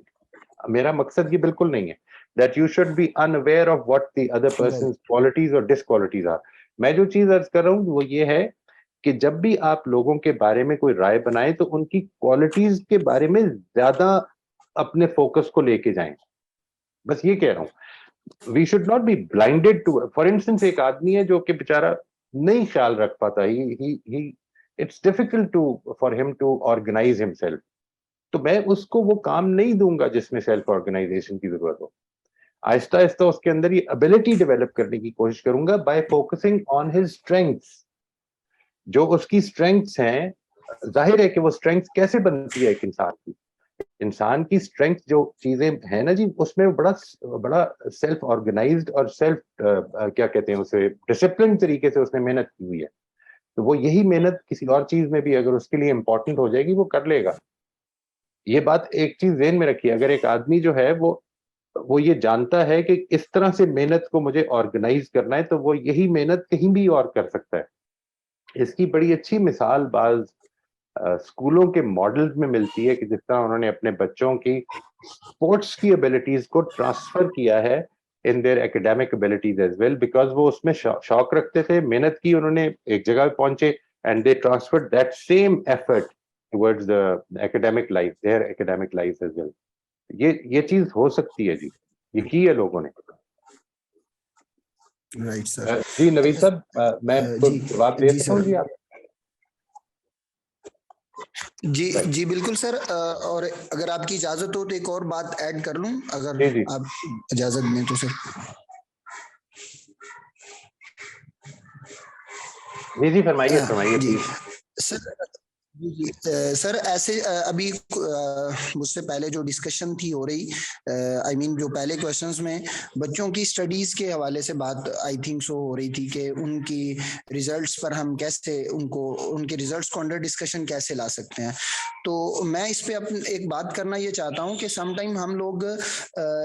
میرا مقصد یہ بالکل نہیں ہے that you should be unaware of what the other person's qualities or disqualities are. میں جو چیز عرض کر رہا ہوں وہ یہ ہے کہ جب بھی آپ لوگوں کے بارے میں کوئی رائے بنائیں تو ان کی کوالٹیز کے بارے میں زیادہ اپنے فوکس کو لے کے جائیں. بس یہ کہہ رہا ہوں, we should not be blinded to, for instance ایک آدمی ہے جو کہ بیچارہ نہیں خیال رکھ پاتا, it's difficult for him to organize himself. تو میں اس کو وہ کام نہیں دوں گا جس میں سیلف آرگنائزیشن کی ضرورت ہو. آہستہ آہستہ اس کے اندر یہ ابیلٹی ڈیولپ کرنے کی کوشش کروں گا by focusing on his strengths. جو اس کی اسٹرینگس ہیں, ظاہر ہے کہ وہ اسٹرینگس کیسے بنتی ہے ایک انسان کی اسٹرینگس جو چیزیں ہیں نا جی, اس میں بڑا سیلف آرگنائزڈ اور سیلف کیا کہتے ہیں اسے ڈسپلن طریقے سے اس نے محنت کی ہوئی ہے. تو وہ یہی محنت کسی اور چیز میں بھی اگر اس کے لیے امپورٹنٹ ہو جائے گی وہ کر لے گا. یہ بات ایک چیز ذہن میں رکھیے, اگر ایک آدمی جو ہے وہ یہ جانتا ہے کہ اس طرح سے محنت کو مجھے آرگنائز کرنا ہے, تو وہ یہی محنت کہیں بھی اور کر سکتا ہے. اس کی بڑی اچھی مثال بعض اسکولوں کے ماڈلز میں ملتی ہے کہ جس طرح انہوں نے اپنے بچوں کی اسپورٹس کی ابیلٹیز کو ٹرانسفر کیا ہے in their academic abilities as well, because وہ اس میں شوق رکھتے تھے, محنت کی, انہوں نے ایک جگہ پہ پہنچے and they transfer that same effort towards the academic life, their academic life as well. یہ چیز ہو سکتی ہے جی, یہ کی ہے لوگوں نے. Right sir. جی نوید صاحب, میں جواب دے سکتا ہوں جی آپ؟ جی بالکل سر, اور اگر آپ کی اجازت ہو تو ایک اور بات ایڈ کر لوں اگر آپ اجازت دیں تو سر. جی فرمائیے جی سر. جی سر, ایسے ابھی مجھ سے پہلے جو ڈسکشن تھی ہو رہی, آئی مین جو پہلے کوشچنز میں بچوں کی اسٹڈیز کے حوالے سے بات آئی تھنک سو ہو رہی تھی کہ ان کی ریزلٹس پر ہم کیسے ان کے ریزلٹس کو انڈر ڈسکشن کیسے لا سکتے ہیں. تو میں اس پہ ایک بات کرنا یہ چاہتا ہوں کہ سم ٹائم ہم لوگ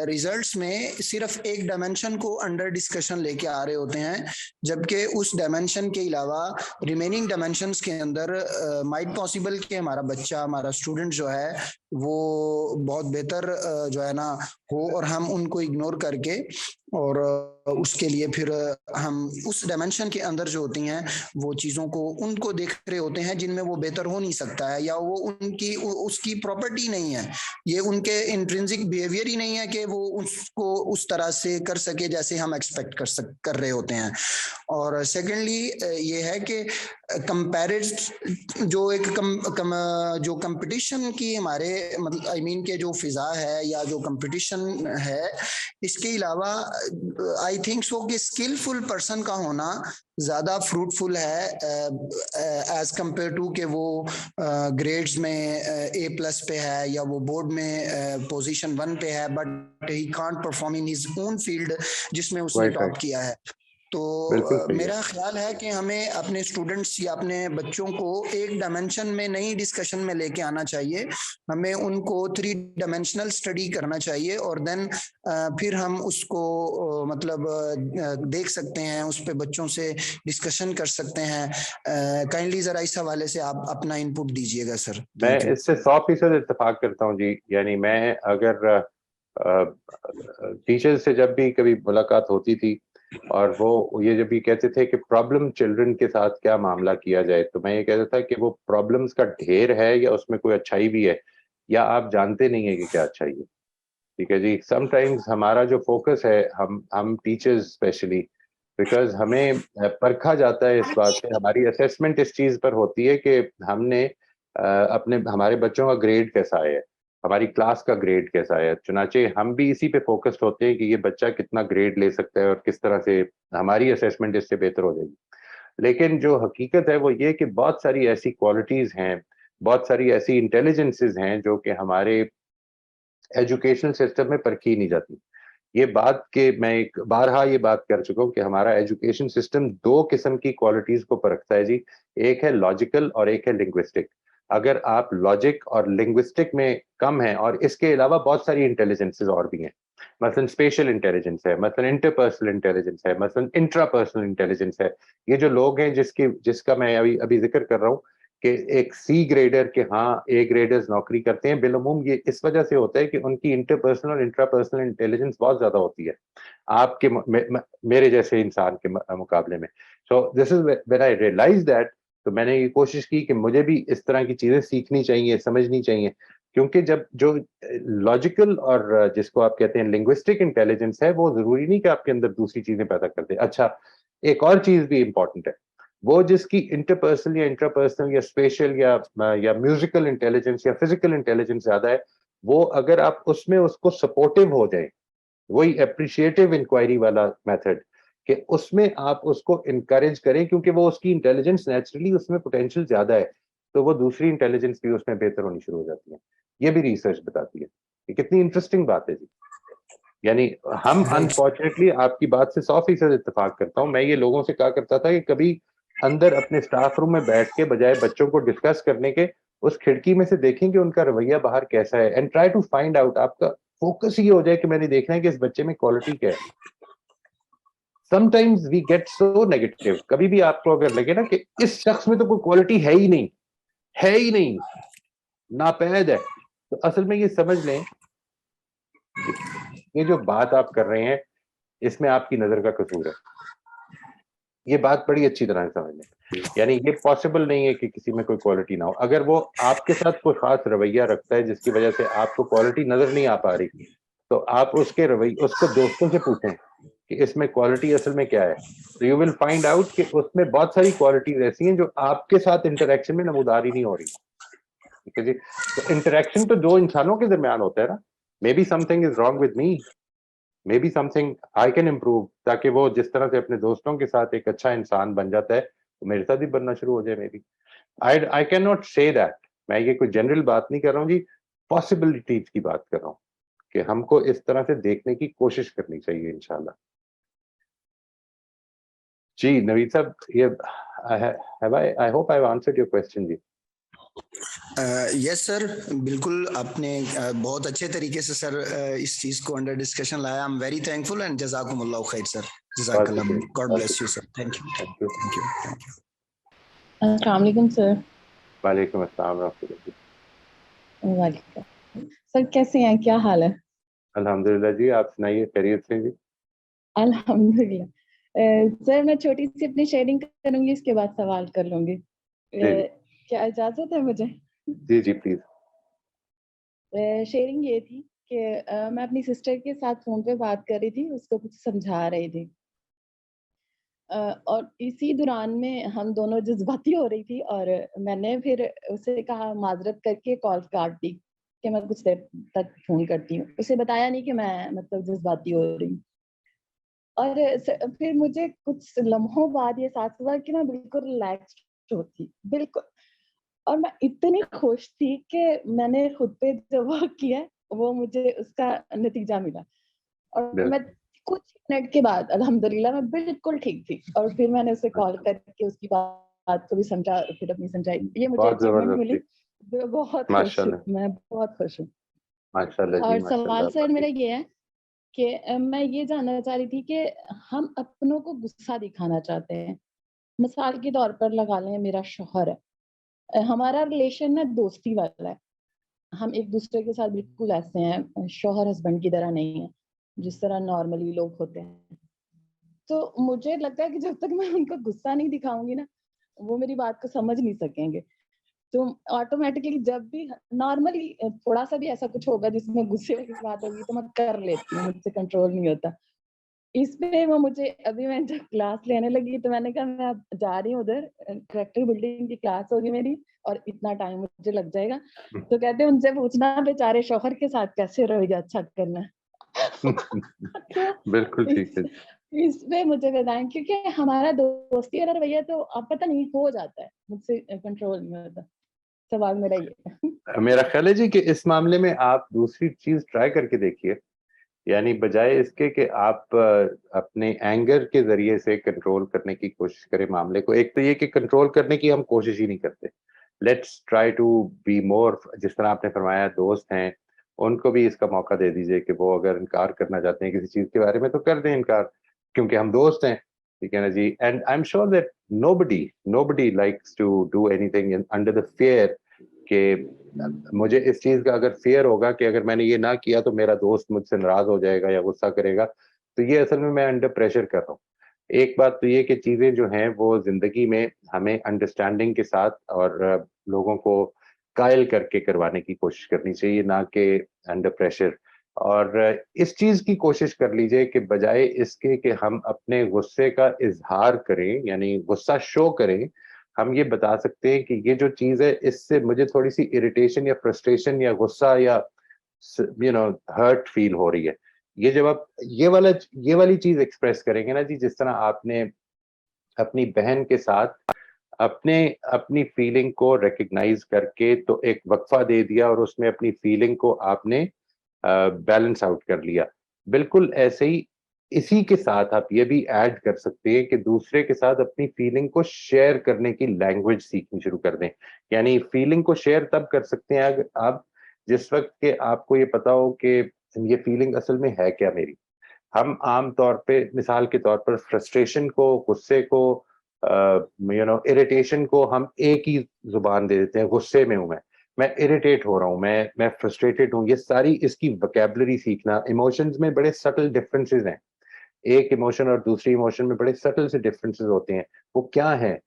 ریزلٹس میں صرف ایک ڈائمینشن کو انڈر ڈسکشن لے کے آ رہے ہوتے ہیں, جبکہ اس ڈائمینشن کے علاوہ ریمیننگ ڈائمینشنس کے اندر مائٹ پاسبل کہ ہمارا بچہ, ہمارا اسٹوڈنٹ جو ہے وہ بہت بہتر جو ہے نا ہو, اور ہم ان کو اگنور کر کے اور اس کے لیے پھر ہم اس ڈائمینشن کے اندر جو ہوتی ہیں وہ چیزوں کو ان کو دیکھ رہے ہوتے ہیں جن میں وہ بہتر ہو نہیں سکتا ہے, یا وہ اس کی پراپرٹی نہیں ہے, یہ ان کے انٹرنسک بیہیویئر ہی نہیں ہے کہ وہ اس کو اس طرح سے کر سکے جیسے ہم ایکسپیکٹ کر رہے ہوتے ہیں. اور سیکنڈلی یہ ہے کہ جو ایک جو کمپٹیشن کی ہمارے مطلب آئی مین کہ جو فضا ہے یا جو کمپٹیشن ہے, اس کے علاوہ آئی تھنک سو کہ اسکلفل پرسن کا ہونا زیادہ فروٹفل ہے ایز کمپیئر ٹو کہ وہ گریڈز میں A+ پہ ہے یا وہ بورڈ میں پوزیشن 1 پہ ہے, but he can't perform in his own field جس میں اس نے ٹاپ کیا ہے. تو میرا خیال ہے کہ ہمیں اپنے اسٹوڈنٹس یا اپنے بچوں کو ایک ڈائمینشن میں نئی ڈسکشن میں لے کے آنا چاہیے, ہمیں ان کو 3 ڈائمینشنل اسٹڈی کرنا چاہیے, اور دین پھر ہم اس کو مطلب دیکھ سکتے ہیں, اس پہ بچوں سے ڈسکشن کر سکتے ہیں. کائنڈلی ذرا اس حوالے سے آپ اپنا انپٹ دیجیے گا سر. میں اس سے 100% اتفاق کرتا ہوں جی. یعنی میں اگر ٹیچر سے جب بھی کبھی ملاقات ہوتی تھی اور وہ یہ جب بھی کہتے تھے کہ پرابلم چلڈرن کے ساتھ کیا معاملہ کیا جائے, تو میں یہ کہتا تھا کہ وہ پرابلمس کا ڈھیر ہے یا اس میں کوئی اچھائی بھی ہے, یا آپ جانتے نہیں ہیں کہ کیا اچھائی ہے. ٹھیک ہے جی. سم ٹائمز ہمارا جو فوکس ہے, ہم ٹیچرز اسپیشلی, بیکاز ہمیں پرکھا جاتا ہے اس بات سے, ہماری اسیسمنٹ اس چیز پر ہوتی ہے کہ ہم نے ہمارے بچوں کا گریڈ کیسا ہے, ہماری کلاس کا گریڈ کیسا ہے. چنانچہ ہم بھی اسی پہ فوکسڈ ہوتے ہیں کہ یہ بچہ کتنا گریڈ لے سکتا ہے اور کس طرح سے ہماری اسیسمنٹ اس سے بہتر ہو جائے گی. لیکن جو حقیقت ہے وہ یہ کہ بہت ساری ایسی کوالٹیز ہیں, بہت ساری ایسی انٹیلیجنسز ہیں جو کہ ہمارے ایجوکیشن سسٹم میں پرکھی نہیں جاتی. یہ بات کہ میں بارہا یہ بات کر چکا ہوں کہ ہمارا ایجوکیشن سسٹم 2 قسم کی کوالٹیز کو پرکھتا ہے جی. ایک ہے لاجیکل اور ایک ہے لنگوسٹک. اگر آپ لاجک اور لنگوسٹک میں کم ہیں, اور اس کے علاوہ بہت ساری انٹیلیجنسز اور بھی ہیں, مثلا اسپیشل انٹیلیجنس ہے, مثلا انٹرپرسنل انٹیلیجنس ہے, مثلا انٹرا پرسنل انٹیلیجنس ہے. یہ جو لوگ ہیں جس کا میں ابھی ذکر کر رہا ہوں کہ ایک C گریڈر کے ہاں A گریڈرز نوکری کرتے ہیں, بالعموم یہ اس وجہ سے ہوتا ہے کہ ان کی انٹرپرسنل اور انٹرا پرسنل انٹیلیجنس بہت زیادہ ہوتی ہے آپ کے میرے جیسے انسان کے مقابلے میں. So this is when I realize that, تو میں نے یہ کوشش کی کہ مجھے بھی اس طرح کی چیزیں سیکھنی چاہیے, سمجھنی چاہیے, کیونکہ جب جو لاجیکل اور جس کو آپ کہتے ہیں لنگوسٹک انٹیلیجنس ہے, وہ ضروری نہیں کہ آپ کے اندر دوسری چیزیں پیدا کر دے. اچھا, ایک اور چیز بھی امپورٹنٹ ہے. وہ جس کی انٹرپرسنل یا انٹراپرسنل یا اسپیشل یا میوزیکل انٹیلیجنس یا فزیکل انٹیلیجنس زیادہ ہے, وہ اگر آپ اس میں اس کو سپورٹو ہو جائیں, وہی اپریشیٹو انکوائری والا میتھڈ, کہ اس میں آپ اس کو انکریج کریں کیونکہ وہ اس کی انٹیلیجنس نیچرلی اس میں پوٹینشیل زیادہ ہے, تو وہ دوسری انٹیلیجنس بھی اس میں بہتر ہونی شروع ہو جاتی ہے. یہ بھی ریسرچ بتاتی ہے. یہ کتنی انٹرسٹنگ بات ہے جی. یعنی ہم انفارچونیٹلی آپ کی بات سے 100% اتفاق کرتا ہوں. میں یہ لوگوں سے کہا کرتا تھا کہ کبھی اندر اپنے اسٹاف روم میں بیٹھ کے بجائے بچوں کو ڈسکس کرنے کے, اس کھڑکی میں سے دیکھیں کہ ان کا رویہ باہر کیسا ہے, and try to find out. آپ کا فوکس یہ ہو جائے کہ میں نے دیکھنا ہے کہ اس بچے میں کوالٹی کیا ہے. Sometimes we get so negative. کبھی بھی آپ کو اگر لگے نا کہ اس شخص میں تو کوئی کوالٹی ہے ہی نہیں, ناپید ہے, تو اصل میں یہ سمجھ لیں یہ جو بات آپ کر رہے ہیں اس میں آپ کی نظر کا قصور ہے. یہ بات بڑی اچھی طرح سے سمجھ لیں. یعنی یہ پاسبل نہیں ہے کہ کسی میں کوئی کوالٹی نہ ہو. اگر وہ آپ کے ساتھ کوئی خاص رویہ رکھتا ہے جس کی وجہ سے آپ کو کوالٹی نظر نہیں آ پا رہی, تو آپ اس کے رویے اس کو دوستوں سے پوچھیں کہ اس میں کوالٹی اصل میں کیا ہے. تو یو ول فائنڈ آؤٹ کہ اس میں بہت ساری کوالٹیز ایسی ہیں جو آپ کے ساتھ انٹریکشن میں نمودار ہی نہیں ہو رہی. ٹھیک ہے جی. تو انٹریکشن تو دو انسانوں کے درمیان ہوتا ہے نا. Maybe something is wrong with me, maybe something I can improve, تاکہ وہ جس طرح سے اپنے دوستوں کے ساتھ ایک اچھا انسان بن جاتا ہے تو میرے ساتھ بھی بننا شروع ہو جائے. Maybe I can not say that. میں یہ کوئی جنرل بات نہیں کر رہا ہوں جی, پاسبلٹیز کی بات کر رہا ہوں کہ ہم کو اس طرح سے دیکھنے کی کوشش کرنی چاہیے انشاءاللہ. جی نوید صاحب, یہ I hope I've answered your question جی. یس سر, بالکل آپ نے بہت اچھے طریقے سے سر اس چیز کو انڈر ڈسکشن لایا. I am very thankful and جزاکم اللہ خیر سر. جزاک اللہ, God bless you sir. Thank you. السلام علیکم سر. وعلیکم السلام ورحمۃ اللہ. وعلیکم سر, کیسے ہیں, کیا حال ہے؟ الحمدللہ جی, آپ سنائیے, خیریت سے جی؟ الحمدللہ. سر میں چھوٹی سی اپنی شیئرنگ کروں گی, اس کے بعد سوال کر لوں گی. کیا اجازت ہے مجھے؟ جی جی پلیز. شیئرنگ یہ تھی کہ میں اپنی سسٹر کے ساتھ فون پہ بات کر رہی تھی, اس کو کچھ سمجھا رہی تھی, اور اسی دوران میں ہم دونوں جذباتی ہو رہی تھی, اور میں نے پھر اسے کہا معذرت کر کے کال کاٹ دی کہ میں کچھ دیر تک فون کرتی ہوں. اسے بتایا نہیں کہ میں مطلب جذباتی ہو رہی ہوں. اور پھر مجھے کچھ لمحوں بعد یہ احساس ہوا کہ میں بالکل ریلیکسڈ ہوتی, بالکل, اور میں اتنی خوش تھی کہ میں نے خود پہ جو ورک کیا وہ مجھے اس کا نتیجہ ملا. اور میں کچھ منٹ کے بعد الحمدللہ میں بالکل ٹھیک تھی, اور پھر میں نے اسے کال کر کے اس کی بات کو بھی سمجھا, پھر اپنی سمجھائی. یہ مجھے اچیومنٹ ملی, بہت خوش ہوں, میں بہت خوش ہوں. اور سوال سر میرا یہ ہے کہ میں یہ جاننا چاہ رہی تھی کہ ہم اپنوں کو غصہ دکھانا چاہتے ہیں. مثال کے طور پر لگا لیں, میرا شوہر ہے, ہمارا ریلیشن نا دوستی والا ہے, ہم ایک دوسرے کے ساتھ بالکل ایسے ہیں, شوہر ہسبینڈ کی طرح نہیں ہے جس طرح نارملی لوگ ہوتے ہیں. تو مجھے لگتا ہے کہ جب تک میں ان کو غصہ نہیں دکھاؤں گی نا, وہ میری بات کو سمجھ نہیں سکیں گے. تو آٹومیٹکلی جب بھی نارملی تھوڑا سا بھی ایسا کچھ ہوگا جس میں غصے والی بات ہوگی تو میں کر لیتی ہوں, مجھ سے کنٹرول نہیں ہوتا. اس پہ وہ مجھے ابھی میں جب کلاس لینے لگی تو میں نے کہا میں اب جا رہی ہوں ادھر, کریکٹر بلڈنگ کی کلاس ہوگی میری اور اتنا ٹائم مجھے لگ جائے گا. تو کہتے ہیں ان سے پوچھنا بیچارے شوہر کے ساتھ کیسے رویہ اچھا کرنا ہے. بالکل ٹھیک ہے. اس پہ مجھے بتائیں, کیونکہ ہمارا دوستی والا رویہ تو اب پتہ نہیں ہو جاتا ہے, مجھ سے کنٹرول نہیں ہوتا. سوال میرا یہ ہے. میرا خیال ہے جی کہ اس معاملے میں آپ دوسری چیز ٹرائی کر کے دیکھیے, یعنی بجائے اس کے کہ آپ اپنے اینگر کے ذریعے سے کنٹرول کرنے کی کوشش کریں معاملے کو. ایک تو یہ کہ کنٹرول کرنے کی ہم کوشش ہی نہیں کرتے. Let's try to be more, جس طرح آپ نے فرمایا دوست ہیں, ان کو بھی اس کا موقع دے دیجئے کہ وہ اگر انکار کرنا چاہتے ہیں کسی چیز کے بارے میں تو کر دیں انکار, کیونکہ ہم دوست ہیں. ٹھیک ہے نا جی. And I am sure that nobody likes to do anything under the fear کہ مجھے اس چیز کا اگر فیئر ہوگا کہ اگر میں نے یہ نہ کیا تو میرا دوست مجھ سے ناراض ہو جائے گا یا غصہ کرے گا, تو یہ اصل میں انڈر پریشر کر رہا ہوں. ایک بات تو یہ کہ چیزیں جو ہیں وہ زندگی میں ہمیں انڈرسٹینڈنگ کے ساتھ اور لوگوں کو قائل کر کے کروانے کی کوشش کرنی چاہیے, نہ کہ انڈر پریشر. اور اس چیز کی کوشش کر لیجئے کہ بجائے اس کے کہ ہم اپنے غصے کا اظہار کریں، یعنی غصہ شو کریں، ہم یہ بتا سکتے ہیں کہ یہ جو چیز ہے اس سے مجھے تھوڑی سی اریٹیشن یا فرسٹریشن یا غصہ یا ہرٹ فیل ہو رہی ہے. یہ جب آپ یہ والی چیز ایکسپریس کریں گے نا جی، جس طرح آپ نے اپنی بہن کے ساتھ اپنی فیلنگ کو ریکگنائز کر کے تو ایک وقفہ دے دیا اور اس میں اپنی فیلنگ کو آپ نے بیلنس آؤٹ کر لیا، بالکل ایسے ہی اسی کے ساتھ آپ یہ بھی ایڈ کر سکتے ہیں کہ دوسرے کے ساتھ اپنی فیلنگ کو شیئر کرنے کی لینگویج سیکھنی شروع کر دیں. یعنی فیلنگ کو شیئر تب کر سکتے ہیں اگر آپ جس وقت کہ آپ کو یہ پتا ہو کہ یہ فیلنگ اصل میں ہے کیا میری. ہم عام طور پہ مثال کے طور پر فرسٹریشن کو، غصے کو، اریٹیشن کو ہم ایک ہی زبان دے دیتے ہیں. غصے میں ہوں میں اریٹیٹ ہو رہا ہوں، میں فرسٹریٹڈ ہوں. یہ ساری اس کی وکیبلری سیکھنا. ایموشنز میں بڑے سٹل ڈفرینسز ہیں، ایک ایموشن اور دوسری ایموشن میں بڑے سٹل سے ڈفرینسز ہوتے ہیں. وہ کیا ہیں؟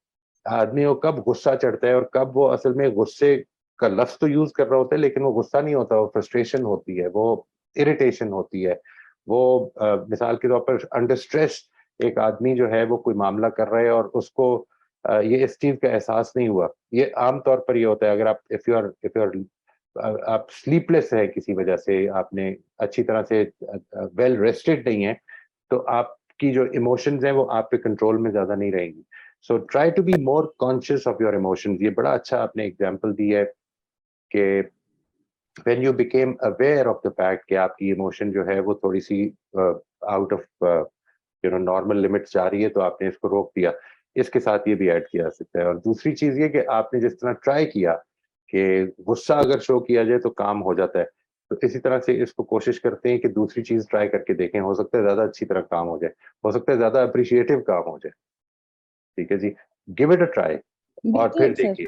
آدمی کو کب غصہ چڑھتا ہے اور کب وہ اصل میں غصے کا لفظ تو یوز کر رہا ہوتا ہے لیکن وہ غصہ نہیں ہوتا، وہ فرسٹریشن ہوتی ہے، وہ اریٹیشن ہوتی ہے. وہ مثال کے طور پر انڈر اسٹریس ایک آدمی جو ہے وہ کوئی معاملہ کر رہا ہے اور اس کو یہ اس چیز کا احساس نہیں ہوا. یہ عام طور پر یہ ہوتا ہے اگر آپ سلیپ لیس ہے کسی وجہ سے، آپ نے اچھی طرح سے ویل ریسٹڈ نہیں ہے، تو آپ کی جو ایموشنز ہیں وہ آپ کے کنٹرول میں زیادہ نہیں رہیں گی. So try to be more conscious of your emotions. یہ بڑا اچھا آپ نے ایگزامپل دی ہے کہ when you became aware of the fact کہ آپ کی ایموشن جو ہے وہ تھوڑی C out of normal limits جا رہی ہے تو آپ نے اس کو روک دیا. اس کے ساتھ یہ بھی ایڈ کیا جا سکتا ہے. اور دوسری چیز یہ کہ آپ نے جس طرح ٹرائی کیا کہ غصہ اگر شو کیا جائے تو کام ہو جاتا ہے، تو اسی طرح سے اس کو کوشش کرتے ہیں کہ دوسری چیز ٹرائی کر کے دیکھیں، ہو سکتا ہے زیادہ اچھی طرح کام ہو جائے، ہو سکتا ہے زیادہ اپریشیٹو کام ہو جائے. ٹھیک ہے جی، گیو اٹ اے ٹرائی اور پھر دیکھیے.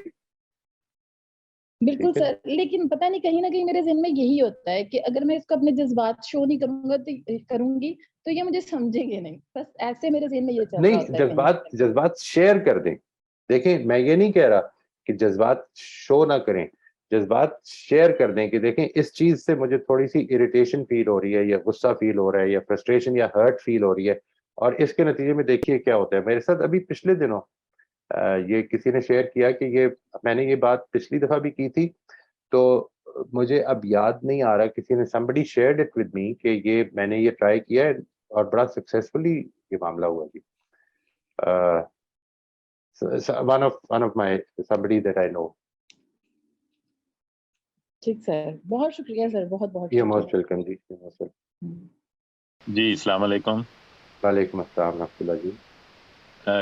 بالکل سر، لیکن پتہ نہیں کہیں نہ کہیں میرے ذہن میں یہی ہوتا ہے کہ اگر میں اس کو اپنے جذبات شو نہیں کروں گی تو یہ مجھے سمجھیں گے نہیں. بس ایسے میرے ذہن میں یہ چل رہا ہوتا ہے. نہیں، جذبات شیئر کر دیں. دیکھیں میں یہ نہیں کہہ رہا کہ جذبات شو نہ کریں، جذبات شیئر کر دیں کہ دیکھیں اس چیز سے مجھے تھوڑی سی اریٹیشن فیل ہو رہی ہے یا غصہ فیل ہو رہا ہے یا فرسٹریشن یا ہرٹ فیل ہو رہی ہے، اور اس کے نتیجے میں دیکھیے کیا ہوتا ہے. میرے ساتھ ابھی پچھلے دنوں یہ کسی نے شیئر کیا کہ یہ میں نے یہ بات پچھلی دفعہ بھی کی تھی، تو مجھے اب یاد نہیں آ رہا، کسی نے somebody shared it with me کہ یہ میں نے یہ ٹرائی کیا ہے اور بڑا سکسیسفلی یہ معاملہ ہوا جی. one of my somebody that I know. ٹھیک سر، بہت شکریہ سر، بہت بہت یہ موسٹ ویلکم جی. جی السلام علیکم. وعلیکم السلام ورحمۃ اللہ جی.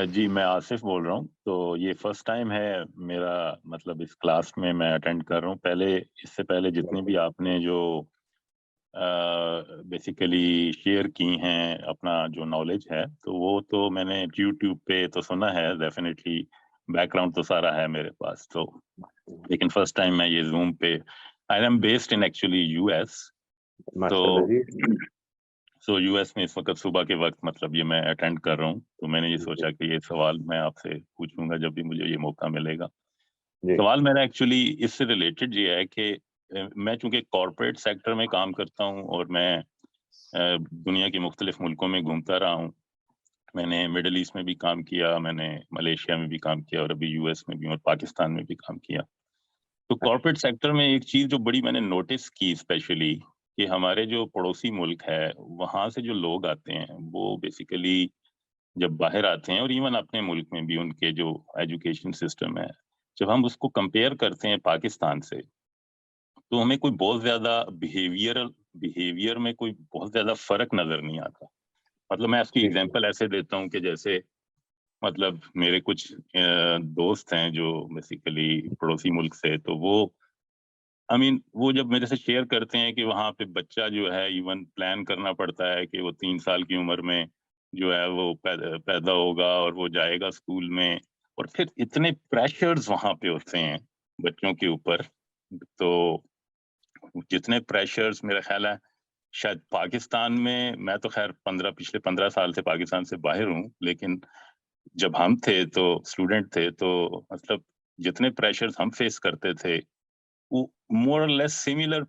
جی میں آصف بول رہا ہوں. تو یہ فرسٹ ٹائم ہے میرا، مطلب اس کلاس میں اٹینڈ کر رہا ہوں. اس سے پہلے جتنے بھی آپ نے جو بیسیکلی شیئر کی ہیں اپنا جو نالج ہے تو وہ تو میں نے یوٹیوب پہ تو سنا ہے، ڈیفینیٹلی بیک گراؤنڈ تو سارا ہے میرے پاس تو، لیکن فرسٹ ٹائم میں یہ زوم پہ، I am based in actually U S. So U S میں اس وقت صبح کے وقت مطلب یہ میں اٹینڈ کر رہا ہوں. تو میں نے یہ سوچا کہ یہ سوال میں آپ سے پوچھوں گا جب بھی مجھے یہ موقع ملے گا. سوال میرا ایکچولی اس سے ریلیٹڈ یہ ہے کہ میں چونکہ کارپوریٹ سیکٹر میں کام کرتا ہوں اور میں دنیا کے مختلف ملکوں میں گھومتا رہا ہوں. میں نے مڈل ایسٹ میں بھی کام کیا، میں نے ملیشیا میں بھی کام کیا اور ابھی یو ایس میں بھی اور پاکستان میں بھی کام کیا. تو کارپوریٹ سیکٹر میں ایک چیز جو بڑی میں نے نوٹس کی اسپیشلی کہ ہمارے جو پڑوسی ملک ہے وہاں سے جو لوگ آتے ہیں وہ بیسیکلی جب باہر آتے ہیں اور ایون اپنے ملک میں بھی ان کے جو ایجوکیشن سسٹم ہے، جب ہم اس کو کمپیئر کرتے ہیں پاکستان سے تو ہمیں کوئی بہت زیادہ بیہیویئر میں کوئی بہت زیادہ فرق نظر نہیں آتا. مطلب میں اس کی ایگزامپل ایسے دیتا ہوں کہ جیسے مطلب میرے کچھ دوست ہیں جو بیسیکلی پڑوسی ملک سے، تو وہ وہ جب میرے سے شیئر کرتے ہیں کہ وہاں پہ بچہ جو ہے ایون پلان کرنا پڑتا ہے کہ وہ 3 سال کی عمر میں جو ہے وہ پیدا ہوگا اور وہ جائے گا اسکول میں، اور پھر اتنے پریشرز وہاں پہ ہوتے ہیں بچوں کے اوپر. تو جتنے پریشرز میرا خیال ہے شاید پاکستان میں تو خیر پچھلے 15 سال سے پاکستان سے باہر ہوں، لیکن جب ہم تھے تو اسٹوڈنٹ تھے تو مطلب جتنے پریشرز ہم فیس کرتے تھے more or less similar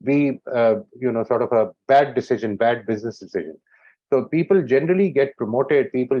be sort of a bad decision, bad business decision. So people generally get promoted, people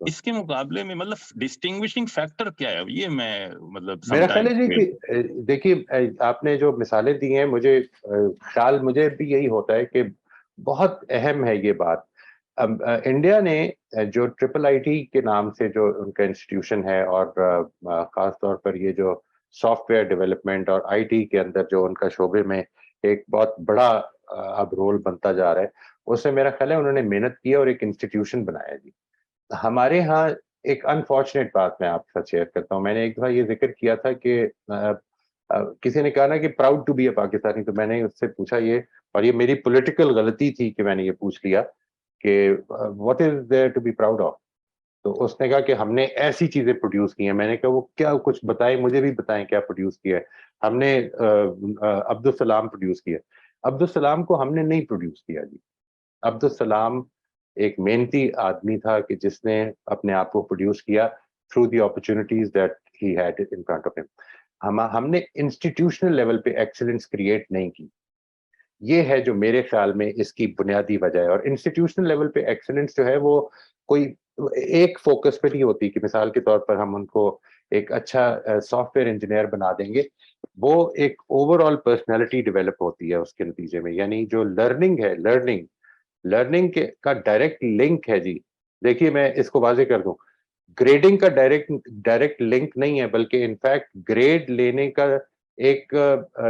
اس کے مقابلے میں مطلب ڈسٹنگوشنگ فیکٹر کیا ہے یہ میں مطلب میرا خیال ہے جی کہ دیکھیے آپ نے جو مثالیں دی ہیں مجھے خیال مجھے بھی یہی ہوتا ہے کہ بہت اہم ہے یہ بات. انڈیا نے جو ٹرپل آئی ٹی کے نام سے جو ان کا انسٹیٹیوشن ہے اور خاص طور پر یہ جو سافٹ ویئر ڈیولپمنٹ اور آئی ٹی کے اندر جو ان کا شعبے میں ایک بہت بڑا اب رول بنتا جا رہا ہے, اس سے میرا خیال ہے انہوں نے محنت کی اور ایک انسٹیٹیوشن بنایا جی. ہمارے ہاں ایک انفارچونیٹ بات میں آپ کے ساتھ شیئر کرتا ہوں. میں نے ایک دفعہ یہ ذکر کیا تھا کہ کسی نے کہا نا کہ پراؤڈ ٹو بی اے پاکستانی, تو میں نے اس سے پوچھا یہ, اور یہ میری پولیٹیکل غلطی تھی کہ میں نے یہ پوچھ لیا کہ what is there to be proud of. تو اس نے کہا کہ ہم نے ایسی چیزیں پروڈیوس کی ہیں. میں نے کہا وہ کیا, کچھ بتائیں, مجھے بھی بتائیں کیا پروڈیوس کیا ہے. ہم نے عبدالسلام پروڈیوس کیا. عبدالسلام کو ہم نے نہیں پروڈیوس کیا جی. عبدالسلام ایک محنتی آدمی تھا کہ جس نے اپنے آپ کو پروڈیوس کیا through the opportunities that he had in front of ہم. ہم نے انسٹیٹیوشنل لیول پہ ایکسیلنس کریٹ نہیں کی. یہ ہے جو میرے خیال میں اس کی بنیادی وجہ ہے. اور انسٹیٹیوشنل لیول پہ ایکسیلنس جو ہے وہ کوئی ایک فوکس پہ نہیں ہوتی کہ مثال کے طور پر ہم ان کو ایک اچھا سافٹ ویئر انجینئر بنا دیں گے. وہ ایک اوور آل پرسنالٹی ڈیولپ ہوتی ہے اس کے نتیجے میں. یعنی جو لرننگ ہے, لرننگ کا ڈائریکٹ لنک ہے جی. دیکھیے میں اس کو واضح کر دوں, گریڈنگ کا ڈائریکٹ لنک نہیں ہے, بلکہ انفیکٹ گریڈ لینے کا ایک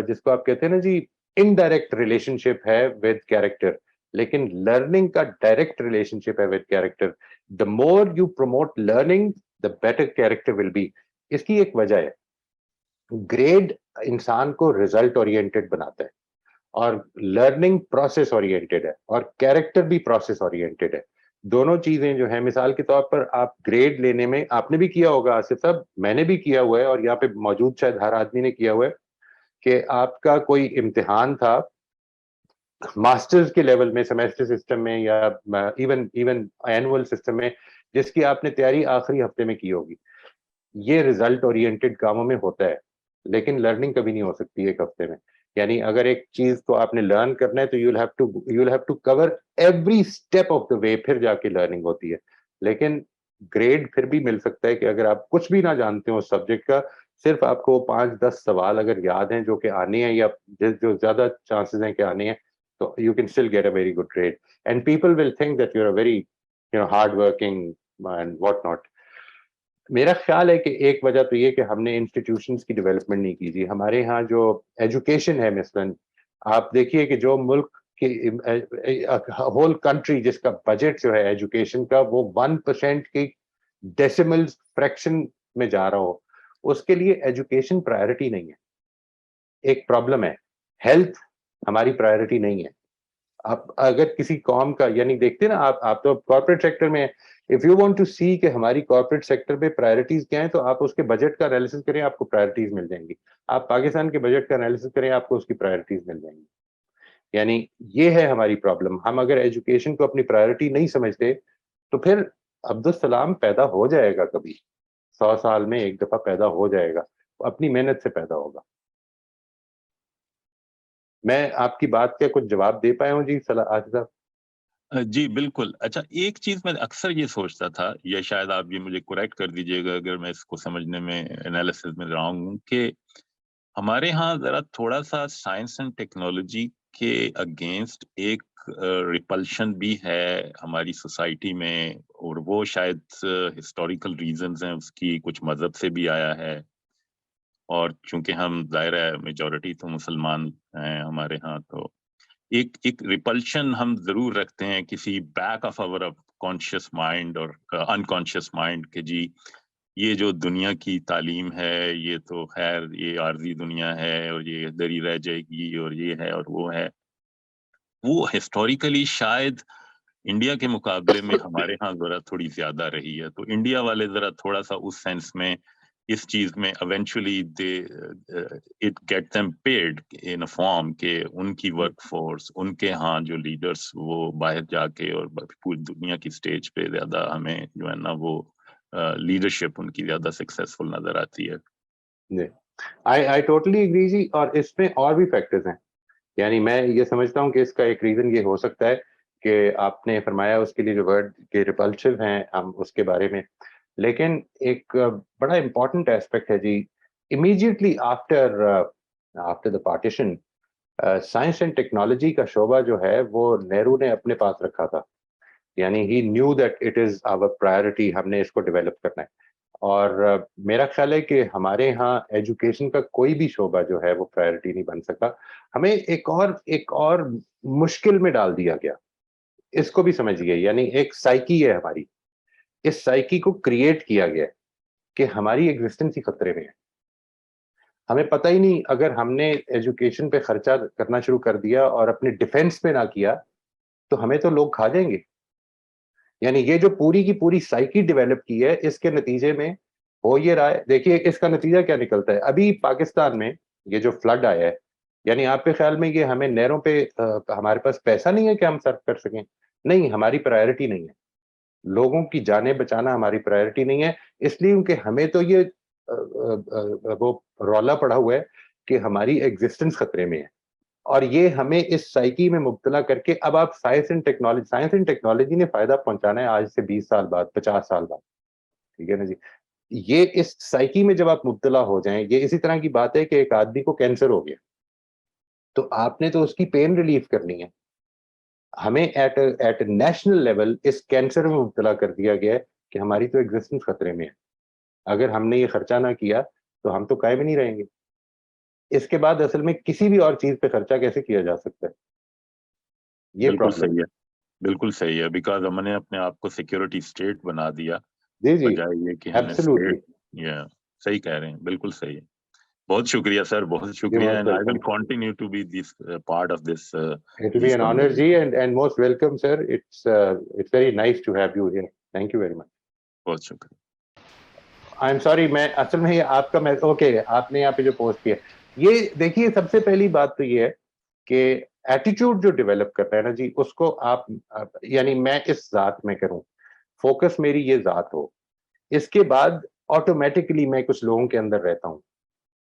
جس کو آپ کہتے ہیں نا جی انڈائریکٹ ریلیشن شپ ہے ود کیریکٹر, لیکن لرننگ کا ڈائریکٹ ریلیشن شپ ہے with character. The more you promote learning the better character will be. اس کی ایک وجہ ہے, گریڈ انسان کو ریزلٹ اورینٹیڈ بناتا ہے اور لرننگ پروسیس اورینٹیڈ ہے اور کیریکٹر بھی پروسیس اورینٹیڈ ہے. دونوں چیزیں جو ہیں, مثال کے طور پر آپ گریڈ لینے میں, آپ نے بھی کیا ہوگا آصف صاحب, میں نے بھی کیا ہوا ہے اور یہاں پہ موجود شاید ہر آدمی نے کیا ہوا ہے, کہ آپ کا کوئی امتحان تھا ماسٹرز کے لیول میں, سیمیسٹر سسٹم میں یا ایون اینول سسٹم میں, جس کی آپ نے تیاری آخری ہفتے میں کی ہوگی. یہ ریزلٹ اورینٹیڈ کاموں میں ہوتا ہے, لیکن لرننگ کبھی نہیں ہو سکتی ایک ہفتے میں. یعنی اگر ایک چیز کو آپ نے لرن کرنا ہے تو you have to cover every step of the way, پھر جا کے لرننگ ہوتی ہے. لیکن گریڈ پھر بھی مل سکتا ہے کہ اگر آپ کچھ بھی نہ جانتے ہو اس سبجیکٹ کا, صرف آپ کو 5-10 سوال اگر یاد ہیں جو کہ آنے ہیں, یا جو زیادہ چانسز ہیں کہ آنے ہیں, تو you can still get a very good grade. And people will think that you are very hard working and what not. میرا خیال ہے کہ ایک وجہ تو یہ کہ ہم نے انسٹیٹیوشنز کی ڈیولپمنٹ نہیں کی جی. ہمارے ہاں جو ایجوکیشن ہے, مثلاً آپ دیکھیے کہ جو ملک کی ہول کنٹری جس کا بجٹ جو ہے ایجوکیشن کا وہ 1% کی ڈیسیمل فریکشن میں جا رہا ہو, اس کے لیے ایجوکیشن پرائرٹی نہیں ہے. ایک پرابلم ہے, ہیلتھ ہماری پرائرٹی نہیں ہے. آپ اگر کسی قوم کا, یعنی دیکھتے نا آپ تو کارپوریٹ سیکٹر میں, اف یو وانٹ ٹو سی کہ ہماری کارپوریٹ سیکٹر میں پرائرٹیز کیا ہیں, تو آپ اس کے بجٹ کا انالیسس کریں, آپ کو پرائرٹیز مل جائیں گی. آپ پاکستان کے بجٹ کا انالیسس کریں, آپ کو اس کی پرائرٹیز مل جائیں گی. یعنی یہ ہے ہماری پرابلم. ہم اگر ایجوکیشن کو اپنی پرائرٹی نہیں سمجھتے تو پھر عبدالسلام پیدا ہو جائے گا, کبھی 100 سال میں ایک دفعہ پیدا ہو جائے گا, اپنی محنت سے پیدا ہوگا. میں آپ کی بات کا کچھ جواب دے پایا ہوں جی آصف صاحب؟ جی بالکل. اچھا ایک چیز میں اکثر یہ سوچتا تھا, یا شاید آپ یہ مجھے کریکٹ کر دیجئے گا اگر میں اس کو سمجھنے میں انالیسس میں رانگ ہوں, کہ ہمارے ہاں ذرا تھوڑا سا سائنس اینڈ ٹیکنالوجی کے اگینسٹ ایک ریپلشن بھی ہے ہماری سوسائٹی میں, اور وہ شاید ہسٹوریکل ریزنز ہیں اس کی, کچھ مذہب سے بھی آیا ہے, اور چونکہ ہم ظاہر ہے میجورٹی تو مسلمان ہیں ہمارے ہاں, تو ایک ریپلشن ہم ضرور رکھتے ہیں کسی back of our conscious mind اور انکانشیس مائنڈ, کہ جی یہ جو دنیا کی تعلیم ہے یہ تو خیر یہ عارضی دنیا ہے اور یہ ادھر ہی رہ جائے گی, اور یہ ہے اور وہ ہے. وہ ہسٹوریکلی شاید انڈیا کے مقابلے میں ہمارے ہاں ذرا تھوڑی زیادہ رہی ہے. تو انڈیا والے ذرا تھوڑا سا اس سینس میں اس چیز میں eventually it get them paid in a form کہ ان کی ورک فورس, ان کے ہاں جو لیڈرز وہ باہر جا کے اور پوری دنیا کی سٹیج پہ زیادہ ہمیں جو ہے نا وہ لیڈرشپ ان کی زیادہ سکسیسفل نظر آتی ہے. جی آئی ٹوٹلی ایگری جی. اور اس میں اور بھی فیکٹرز ہیں. یعنی میں یہ سمجھتا ہوں کہ اس کا ایک ریزن یہ ہو سکتا ہے کہ آپ نے فرمایا اس کے لیے جو ورڈ کے ریپلسو ہیں ہم اس کے بارے میں، لیکن ایک بڑا امپورٹنٹ ایسپیکٹ ہے جی، immediately after the partition science and technology کا شعبہ جو ہے وہ نہرو نے اپنے پاس رکھا تھا، یعنی he knew that it is our priority, ہم نے اس کو ڈیولپ کرنا ہے. اور میرا خیال ہے کہ ہمارے ہاں ایجوکیشن کا کوئی بھی شعبہ جو ہے وہ پرائرٹی نہیں بن سکا، ہمیں ایک اور مشکل میں ڈال دیا گیا. اس کو بھی سمجھیے، یعنی ایک سائیکی ہے ہماری، اس سائیکی کو کریٹ کیا گیا کہ ہماری ایگزسٹنس ہی خطرے میں ہے. ہمیں پتہ ہی نہیں، اگر ہم نے ایجوکیشن پہ خرچہ کرنا شروع کر دیا اور اپنے ڈیفنس پہ نہ کیا تو ہمیں تو لوگ کھا جائیں گے. یعنی یہ جو پوری کی پوری سائیکی ڈیولپ کی ہے، اس کے نتیجے میں ہو یہ رہا ہے. دیکھیے اس کا نتیجہ کیا نکلتا ہے. ابھی پاکستان میں یہ جو فلڈ آیا ہے، یعنی آپ کے خیال میں یہ ہمیں نہروں پہ ہمارے پاس پیسہ نہیں ہے کہ ہم صرف کر سکیں؟ نہیں، ہماری پرائرٹی نہیں ہے. لوگوں کی جانیں بچانا ہماری پرائرٹی نہیں ہے، اس لیے کہ ہمیں تو یہ وہ رولا پڑا ہوا ہے کہ ہماری ایگزسٹنس خطرے میں ہے. اور یہ ہمیں اس سائیکی میں مبتلا کر کے، اب آپ سائنس اینڈ ٹیکنالوجی نے فائدہ پہنچانا ہے آج سے 20 سال بعد، 50 سال بعد، ٹھیک ہے نا جی. یہ اس سائیکی میں جب آپ مبتلا ہو جائیں، یہ اسی طرح کی بات ہے کہ ایک آدمی کو کینسر ہو گیا تو آپ نے تو اس کی پین ریلیف کرنی ہے. ہمیں ایٹ نیشنل لیول اس کینسر میں مبتلا کر دیا گیا ہے کہ ہماری تو ایگزسٹنس خطرے میں ہے. اگر ہم نے یہ خرچہ نہ کیا تو ہم تو قائم نہیں رہیں گے. اس کے بعد اصل میں کسی بھی اور چیز پہ خرچہ کیسے کیا جا سکتا ہے؟ یہ بالکل صحیح ہے، بالکل صحیح ہے، بیکاز ہم نے اپنے آپ کو سیکیورٹی اسٹیٹ بنا دیا جی جی بجائے یہ کہ ہم نے ایبسولوٹلی. صحیح کہہ رہے ہیں، بالکل صحیح ہے. بہت شکریہ سر، بہت شکریہ. And I will continue to be this part of this. It will be an honor, Ji, and most welcome, sir. It's very nice to have you here. Thank you very much. بہت شکریہ. I'm sorry, میں اصل میں آپ کا okay آپ نے یہاں پہ جو پوسٹ کیا، یہ دیکھیے سب سے پہلی بات تو یہ ہے کہ ایٹیٹیوڈ جو ڈیولپ کرتا ہے نا جی، اس کو آپ یعنی میں اس ذات میں کروں، فوکس میری یہ ذات ہو، اس کے بعد آٹومیٹکلی میں کچھ لوگوں کے اندر رہتا ہوں،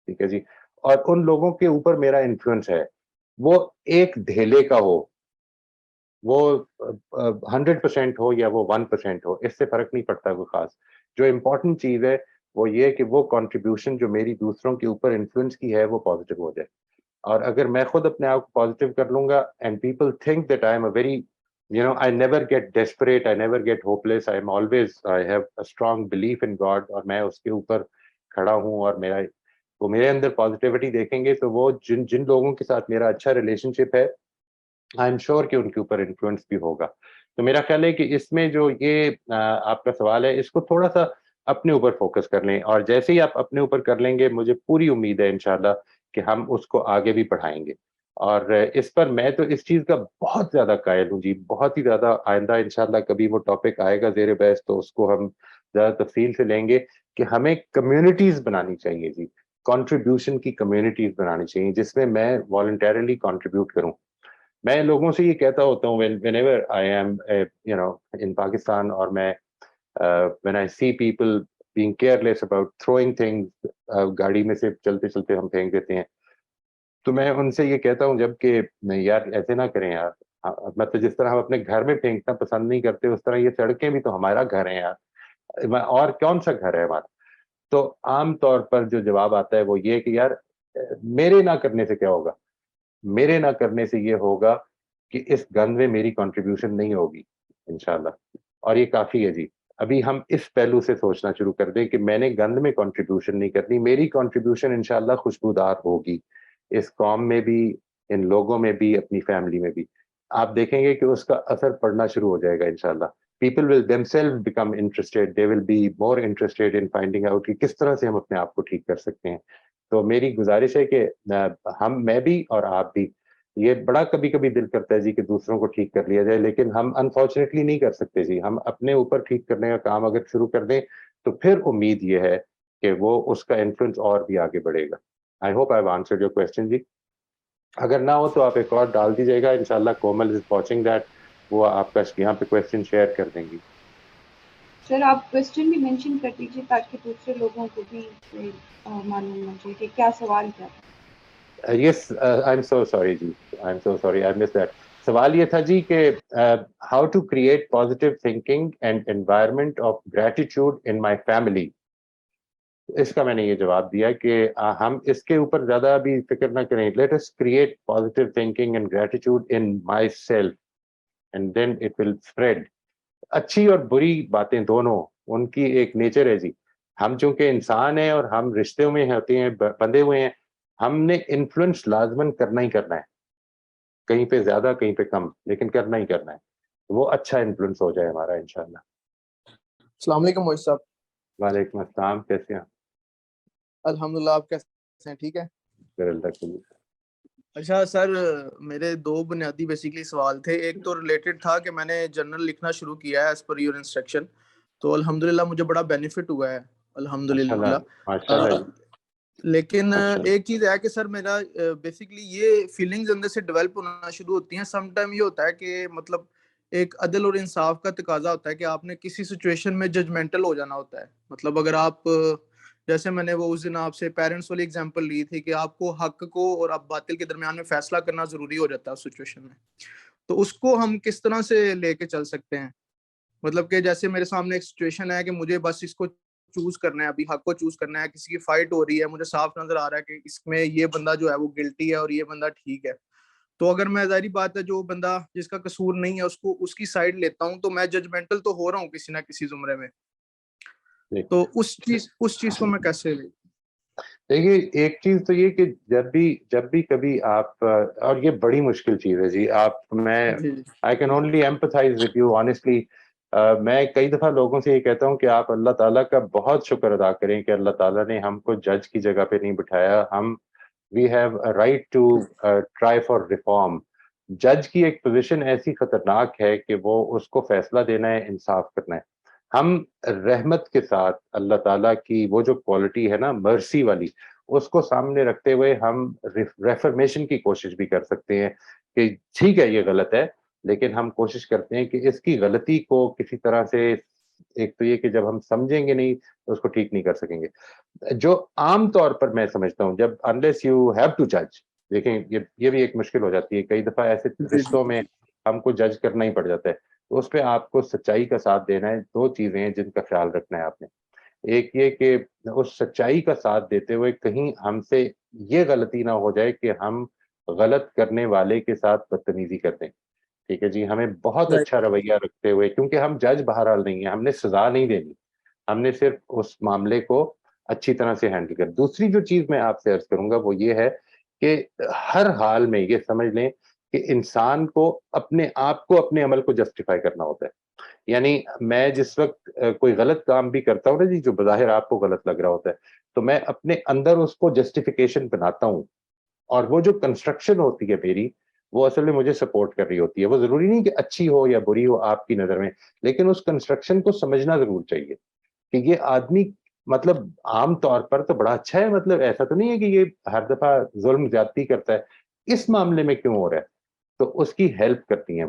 ٹھیک ہے جی. اور ان لوگوں کے اوپر میرا انفلوئنس ہے، وہ ایک دھیلے کا ہو، وہ 100% ہو یا وہ 1% ہو، اس سے فرق نہیں پڑتا کوئی خاص. جو امپورٹنٹ چیز ہے وہ یہ کہ وہ کنٹریبیوشن جو میری دوسروں کے اوپر انفلوئنس کی ہے وہ پازیٹیو ہو جائے. اور اگر میں خود اپنے آپ کو پازیٹیو کر لوں گا and people think that I am a very I never get desperate, I never get hopeless, I have a strong belief in God, اور میں اس کے اوپر کھڑا ہوں اور وہ میرے اندر پازیٹیوٹی دیکھیں گے تو وہ جن لوگوں کے ساتھ میرا اچھا ریلیشن شپ ہے آئی ایم شیور کہ ان کے اوپر انفلوئنس بھی ہوگا. تو میرا خیال ہے کہ اس میں جو یہ آپ کا سوال ہے، اس کو تھوڑا سا اپنے اوپر فوکس کر لیں، اور جیسے ہی آپ اپنے اوپر کر لیں گے مجھے پوری امید ہے انشاءاللہ کہ ہم اس کو آگے بھی پڑھائیں گے. اور اس پر میں تو اس چیز کا بہت زیادہ قائل ہوں جی، بہت ہی زیادہ. آئندہ انشاءاللہ کبھی وہ ٹاپک آئے گا زیر بحث تو اس کو ہم زیادہ تفصیل سے لیں گے کہ ہمیں کمیونٹیز بنانی چاہیے جی، کنٹریبیوشن کی کمیونٹیز بنانی چاہیے جس میں میں والنٹیرلی کنٹریبیوٹ کروں. میں لوگوں سے یہ کہتا ہوتا ہوں whenever I am in Pakistan، اور میں when I see people being careless about throwing things، گاڑی میں سے چلتے چلتے ہم پھینک دیتے ہیں، تو میں ان سے یہ کہتا ہوں جب کہ نہیں یار ایسے نہ کریں یار، مطلب جس طرح ہم اپنے گھر میں پھینکنا پسند نہیں کرتے اس طرح یہ سڑکیں بھی تو ہمارا گھر ہے یار، اور کون سا گھر ہے ہمارا. تو عام طور پر جو جواب آتا ہے وہ یہ کہ یار میرے نہ کرنے سے کیا ہوگا، میرے نہ کرنے سے یہ ہوگا کہ اس گند میں میری کنٹریبیوشن نہیں ہوگی انشاءاللہ، اور یہ کافی ہے جی. ابھی ہم اس پہلو سے سوچنا شروع کر دیں کہ میں نے گند میں کنٹریبیوشن نہیں کرنی، میری کنٹریبیوشن انشاءاللہ خوشبودار ہوگی، اس قوم میں بھی، ان لوگوں میں بھی، اپنی فیملی میں بھی. آپ دیکھیں گے کہ اس کا اثر پڑنا شروع ہو جائے گا انشاءاللہ. People will themselves become interested, they will be more interested in finding out کہ کس طرح سے ہم اپنے آپ کو ٹھیک کر سکتے ہیں. تو میری گزارش ہے کہ میں بھی اور آپ بھی، یہ بڑا کبھی کبھی دل کرتا ہے جی کہ دوسروں کو ٹھیک کر لیا جائے، لیکن ہم انفارچونیٹلی نہیں کر سکتے جی. ہم اپنے اوپر ٹھیک کرنے کا کام اگر شروع کر دیں تو پھر امید یہ ہے کہ وہ اس کا انفلوئنس اور بھی آگے بڑھے گا. I hope I've answered your question جی. اگر نہ ہو تو آپ ایک اور ڈال دیجیے گا انشاءاللہ. کومل از واچنگ دیٹ، وہ آپ کا یہاں پہ کویسچن شیئر کر دیں گی. سر آپ کویسچن بھی مینشن کر دیجیے تاکہ دوسرے لوگوں کو بھی معلوم ہو جائے کہ کیا سوال کیا تھا. Yes, I'm so sorry G, I'm so sorry, I missed that. سوال یہ تھا جی کہ how to create positive thinking and environment of gratitude in my family. اس کا میں نے یہ جواب دیا کہ ہم اس کے اوپر زیادہ بھی فکر نہ کریں. Let us create positive thinking and gratitude in myself and then it will spread. اچھی اور بری باتیں دونوں ان کی ایک نیچر ہے جی. ہم چونکہ انسان ہیں اور ہم رشتوں میں ہوتے ہیں بندے ہوئے ہیں, ہم نے انفلوئنس لازماً کرنا ہی کرنا ہے, کہیں پہ زیادہ کہیں پہ کم, لیکن کرنا ہی کرنا ہے. وہ اچھا انفلوئنس ہو جائے ہمارا انشاءاللہ. السلام علیکم موہد صاحب. وعلیکم السلام, کیسے ہیں؟ الحمدللہ, آپ کیسے ہیں؟ ٹھیک ہے. اچھا سر, میرے دو بنیادی بیسیکلی سوال تھے. ایک تو ریلیٹڈ تھا کہ میں نے جرنل لکھنا شروع کیا ہے ایز پر یور انسٹرکشن, تو الحمدللہ مجھے بڑا بینیفٹ ہوا ہے الحمدللہ. لیکن ایک چیز ہے کہ سر میرا بیسیکلی یہ فیلنگز اندر سے ڈیولپ ہونا شروع ہوتی ہیں. سم ٹائم یہ ہوتا ہے کہ مطلب ایک عدل اور انصاف کا تقاضا ہوتا ہے کہ آپ نے کسی سچویشن میں ججمنٹل ہو جانا ہوتا ہے. مطلب اگر آپ, جیسے میں نے وہ اس دن آپ سے پیرنٹس والی اگزامپل لی تھی کہ آپ کو حق کو اور آپ باطل کے درمیان میں فیصلہ کرنا ضروری ہو جاتا ہے اس سچویشن میں, تو اس کو ہم کس طرح سے لے کے چل سکتے ہیں؟ مطلب کہ جیسے میرے سامنے ایک سچویشن ہے کہ مجھے بس اس کو چوز کرنا ہے, ابھی حق کو چوز کرنا ہے. کسی کی فائٹ ہو رہی ہے, مجھے صاف نظر آ رہا ہے کہ اس میں یہ بندہ جو ہے وہ گلٹی ہے اور یہ بندہ ٹھیک ہے. تو اگر میں ظاہری بات ہے جو بندہ جس کا قصور نہیں ہے اس کی سائڈ لیتا ہوں, تو میں ججمنٹل تو ہو رہا ہوں کسی نہ کسی زمرے میں. تو اس چیز کو میں کیسے لوں؟ دیکھیے, ایک چیز تو یہ کہ جب بھی کبھی آپ, اور یہ بڑی مشکل چیز ہے جی, میں I can only empathize with you honestly. میں کئی دفعہ لوگوں سے یہ کہتا ہوں کہ آپ اللہ تعالیٰ کا بہت شکر ادا کریں کہ اللہ تعالیٰ نے ہم کو جج کی جگہ پہ نہیں بٹھایا. we have a right to try for reform. جج کی ایک پوزیشن ایسی خطرناک ہے کہ وہ اس کو فیصلہ دینا ہے, انصاف کرنا ہے. ہم رحمت کے ساتھ اللہ تعالیٰ کی وہ جو کوالٹی ہے نا, مرسی والی, اس کو سامنے رکھتے ہوئے ہم ریفرمیشن کی کوشش بھی کر سکتے ہیں کہ ٹھیک ہے یہ غلط ہے, لیکن ہم کوشش کرتے ہیں کہ اس کی غلطی کو کسی طرح سے, ایک تو یہ کہ جب ہم سمجھیں گے نہیں تو اس کو ٹھیک نہیں کر سکیں گے. جو عام طور پر میں سمجھتا ہوں, جب unless you have to judge, دیکھیں یہ بھی ایک مشکل ہو جاتی ہے. کئی دفعہ ایسے رشتوں میں ہم کو جج کرنا ہی پڑ جاتا ہے, تو اس پہ آپ کو سچائی کا ساتھ دینا ہے. دو چیزیں ہیں جن کا خیال رکھنا ہے آپ نے. ایک یہ کہ اس سچائی کا ساتھ دیتے ہوئے کہیں ہم سے یہ غلطی نہ ہو جائے کہ ہم غلط کرنے والے کے ساتھ بدتمیزی کر دیں. ٹھیک ہے جی, ہمیں بہت اچھا رویہ رکھتے ہوئے, کیونکہ ہم جج بہرحال نہیں ہیں, ہم نے سزا نہیں دینی, ہم نے صرف اس معاملے کو اچھی طرح سے ہینڈل کر. دوسری جو چیز میں آپ سے عرض کروں گا وہ یہ ہے کہ ہر حال میں یہ سمجھ لیں کہ انسان کو اپنے آپ کو, اپنے عمل کو جسٹیفائی کرنا ہوتا ہے. یعنی میں جس وقت کوئی غلط کام بھی کرتا ہوں نا جی, جو بظاہر آپ کو غلط لگ رہا ہوتا ہے, تو میں اپنے اندر اس کو جسٹیفیکیشن بناتا ہوں, اور وہ جو کنسٹرکشن ہوتی ہے میری, وہ اصل میں مجھے سپورٹ کر رہی ہوتی ہے. وہ ضروری نہیں کہ اچھی ہو یا بری ہو آپ کی نظر میں, لیکن اس کنسٹرکشن کو سمجھنا ضرور چاہیے کہ یہ آدمی مطلب عام طور پر تو بڑا اچھا ہے, مطلب ایسا تو نہیں ہے کہ یہ ہر دفعہ ظلم زیادتی کرتا ہے, اس معاملے میں کیوں ہو رہا ہے. تو اس کی ہیلپ کرتی ہیں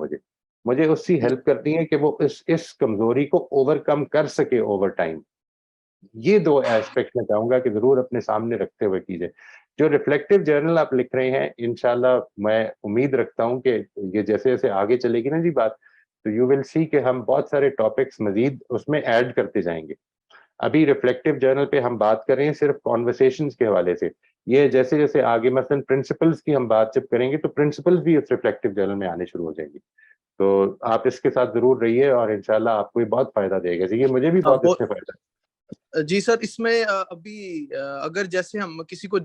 مجھے اس کی ہیلپ کرتی ہیں کہ وہ اس کمزوری کو اوور کم کر سکے اوور ٹائم. یہ دو ایسپیکٹ میں چاہوں گا کہ ضرور اپنے سامنے رکھتے ہوئے کیجیے. جو ریفلیکٹیو جرنل آپ لکھ رہے ہیں, انشاءاللہ میں امید رکھتا ہوں کہ یہ جیسے جیسے آگے چلے گی نا جی بات, تو یو ول سی کہ ہم بہت سارے ٹاپکس مزید اس میں ایڈ کرتے جائیں گے. ابھی ریفلیکٹیو جرنل پہ ہم بات کر رہے ہیں صرف کانورسیشنز کے حوالے سے. یہ جیسے جیسے آگے مثلا پرنسپلز کی ہم بات جب کریں گے, تو پرنسپلز بھی اس ریفلیکٹیو جرنل میں آنے شروع ہو جائیں گی. تو آپ اس کے ساتھ ضرور رہیے, اور انشاءاللہ آپ کو بھی بہت فائدہ دے گا. یہ مجھے بھی بہت اس سے فائدہ. جی سر, اس میں ابھی اگر جیسے ہم کسی کو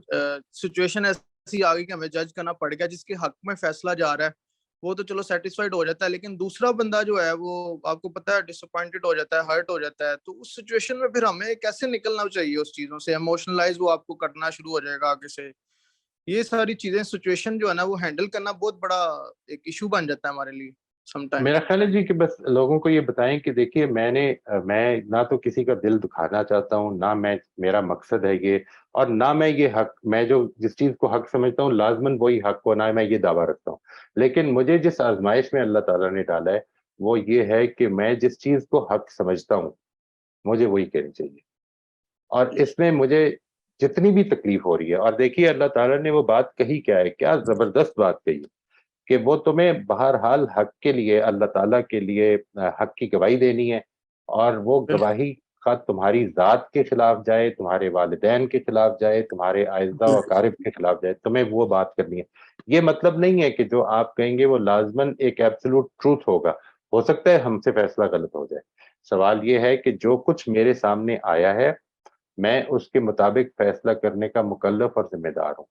سچویشن ایسی آ گئی کہ ہمیں جج کرنا پڑ گیا, جس کے حق میں فیصلہ جا رہا ہے, وہ تو چلو سیٹسفائیڈ ہو جاتا ہے, لیکن دوسرا بندہ جو ہے وہ آپ کو پتہ ہے ڈس اپوائنٹڈ ہو جاتا ہے, ہرٹ ہو جاتا ہے. تو اس سچویشن میں پھر ہمیں کیسے نکلنا چاہیے اس چیزوں سے؟ ایموشنلائز وہ آپ کو کرنا شروع ہو جائے گا آگے سے. یہ ساری چیزیں سچویشن جو ہے نا وہ ہینڈل کرنا بہت بڑا ایک ایشو بن جاتا ہے ہمارے لیے سم ٹائم. میرا خیال ہے جی کہ بس لوگوں کو یہ بتائیں کہ دیکھیے, میں نہ تو کسی کا دل دکھانا چاہتا ہوں, نہ میرا مقصد ہے یہ, اور نہ میں یہ حق, میں جو جس چیز کو حق سمجھتا ہوں لازماً وہی حق کو, نہ میں یہ دعویٰ رکھتا ہوں. لیکن مجھے جس آزمائش میں اللہ تعالیٰ نے ڈالا ہے وہ یہ ہے کہ میں جس چیز کو حق سمجھتا ہوں مجھے وہی کہنی چاہیے. اور اس میں مجھے جتنی بھی تکلیف ہو رہی ہے, اور دیکھیے اللہ تعالیٰ نے وہ بات کہی کیا ہے, کیا زبردست بات کہی ہے کہ وہ تمہیں بہرحال حق کے لیے، اللہ تعالیٰ کے لیے حق کی گواہی دینی ہے، اور وہ گواہی خواہ تمہاری ذات کے خلاف جائے، تمہارے والدین کے خلاف جائے، تمہارے اعزاء و اقارب کے خلاف جائے، تمہیں وہ بات کرنی ہے۔ یہ مطلب نہیں ہے کہ جو آپ کہیں گے وہ لازماً ایک ایبسولوٹ ٹروتھ ہوگا، ہو سکتا ہے ہم سے فیصلہ غلط ہو جائے۔ سوال یہ ہے کہ جو کچھ میرے سامنے آیا ہے میں اس کے مطابق فیصلہ کرنے کا مکلف اور ذمہ دار ہوں،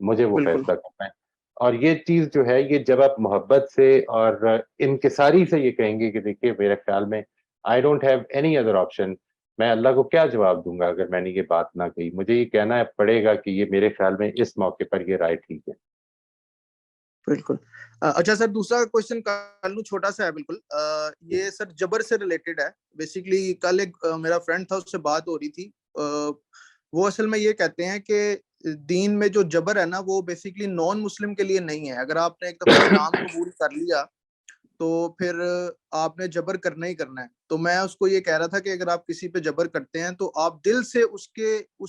مجھے وہ فیصلہ کرنا ہے۔ اور یہ چیز جو ہے، یہ جب آپ محبت سے اور انکساری سے یہ کہیں گے کہ دیکھیے میرے خیال میں آئی don't have any other option, میں اللہ کو کیا جواب دوں گا اگر میں نے یہ بات نہ کہی، مجھے یہ کہنا پڑے گا کہ یہ میرے خیال میں اس موقع پر یہ رائے ٹھیک ہے۔ بالکل۔ اچھا سر، دوسرا کوشچن کر لوں، چھوٹا سا ہے بالکل، یہ سر جبر سے ریلیٹڈ ہے۔ بیسیکلی کل ایک میرا فرینڈ تھا، اس سے بات ہو رہی تھی، وہ اصل میں یہ کہتے ہیں کہ دین میں جو جبر ہے نا وہ بیسیکلی نان مسلم کے لیے نہیں ہے۔ اگر آپ نے ایک دفعہ اسلام قبول کر لیا تو پھر آپ نے جبر کرنا ہی کرنا ہے۔ تو میں اس کو یہ کہہ رہا تھا کہ اگر آپ کسی پہ جبر کرتے ہیں تو آپ دل سے اس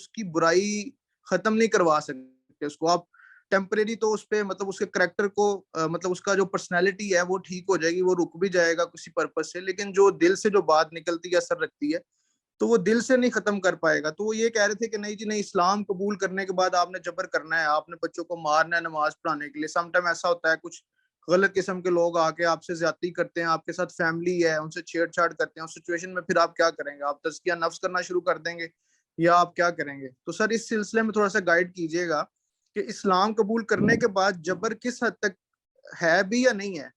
کی برائی ختم نہیں کروا سکتے، اس کو آپ ٹیمپریری تو اس پہ مطلب اس کے کریکٹر کو مطلب اس کا جو پرسنالٹی ہے وہ ٹھیک ہو جائے گی، وہ رک بھی جائے گا کسی پرپس سے، لیکن جو دل سے جو بات نکلتی ہے، اثر رکھتی ہے، تو وہ دل سے نہیں ختم کر پائے گا۔ تو وہ یہ کہہ رہے تھے کہ نہیں جی نہیں، اسلام قبول کرنے کے بعد آپ نے جبر کرنا ہے، آپ نے بچوں کو مارنا ہے نماز پڑھانے کے لیے۔ سم ٹائم ایسا ہوتا ہے کچھ غلط قسم کے لوگ آ کے آپ سے زیادتی کرتے ہیں، آپ کے ساتھ فیملی ہے ان سے چھیڑ چھاڑ کرتے ہیں، اس سچویشن میں پھر آپ کیا کریں گے؟ آپ تزکیہ نفس کرنا شروع کر دیں گے یا آپ کیا کریں گے؟ تو سر اس سلسلے میں تھوڑا سا گائیڈ کیجیے گا کہ اسلام قبول کرنے کے بعد جبر کس حد تک ہے بھی یا نہیں ہے؟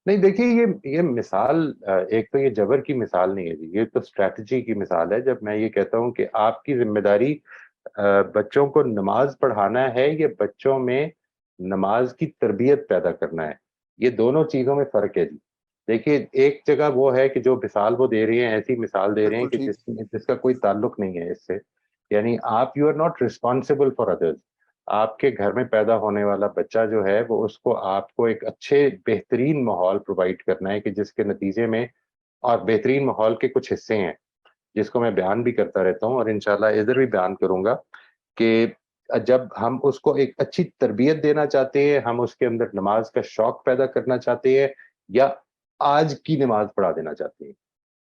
نہیں دیکھیے، یہ مثال ایک تو یہ جبر کی مثال نہیں ہے جی، یہ تو اسٹریٹجی کی مثال ہے۔ جب میں یہ کہتا ہوں کہ آپ کی ذمہ داری بچوں کو نماز پڑھانا ہے یا بچوں میں نماز کی تربیت پیدا کرنا ہے، یہ دونوں چیزوں میں فرق ہے جی۔ دیکھیے ایک جگہ وہ ہے کہ جو مثال وہ دے رہے ہیں ایسی مثال دے رہے ہیں کہ جس کا کوئی تعلق نہیں ہے اس سے، یعنی آپ you are not responsible for others. آپ کے گھر میں پیدا ہونے والا بچہ جو ہے وہ اس کو آپ کو ایک اچھے بہترین ماحول پرووائڈ کرنا ہے کہ جس کے نتیجے میں، اور بہترین ماحول کے کچھ حصے ہیں جس کو میں بیان بھی کرتا رہتا ہوں اور انشاءاللہ ادھر بھی بیان کروں گا، کہ جب ہم اس کو ایک اچھی تربیت دینا چاہتے ہیں، ہم اس کے اندر نماز کا شوق پیدا کرنا چاہتے ہیں یا آج کی نماز پڑھا دینا چاہتے ہیں،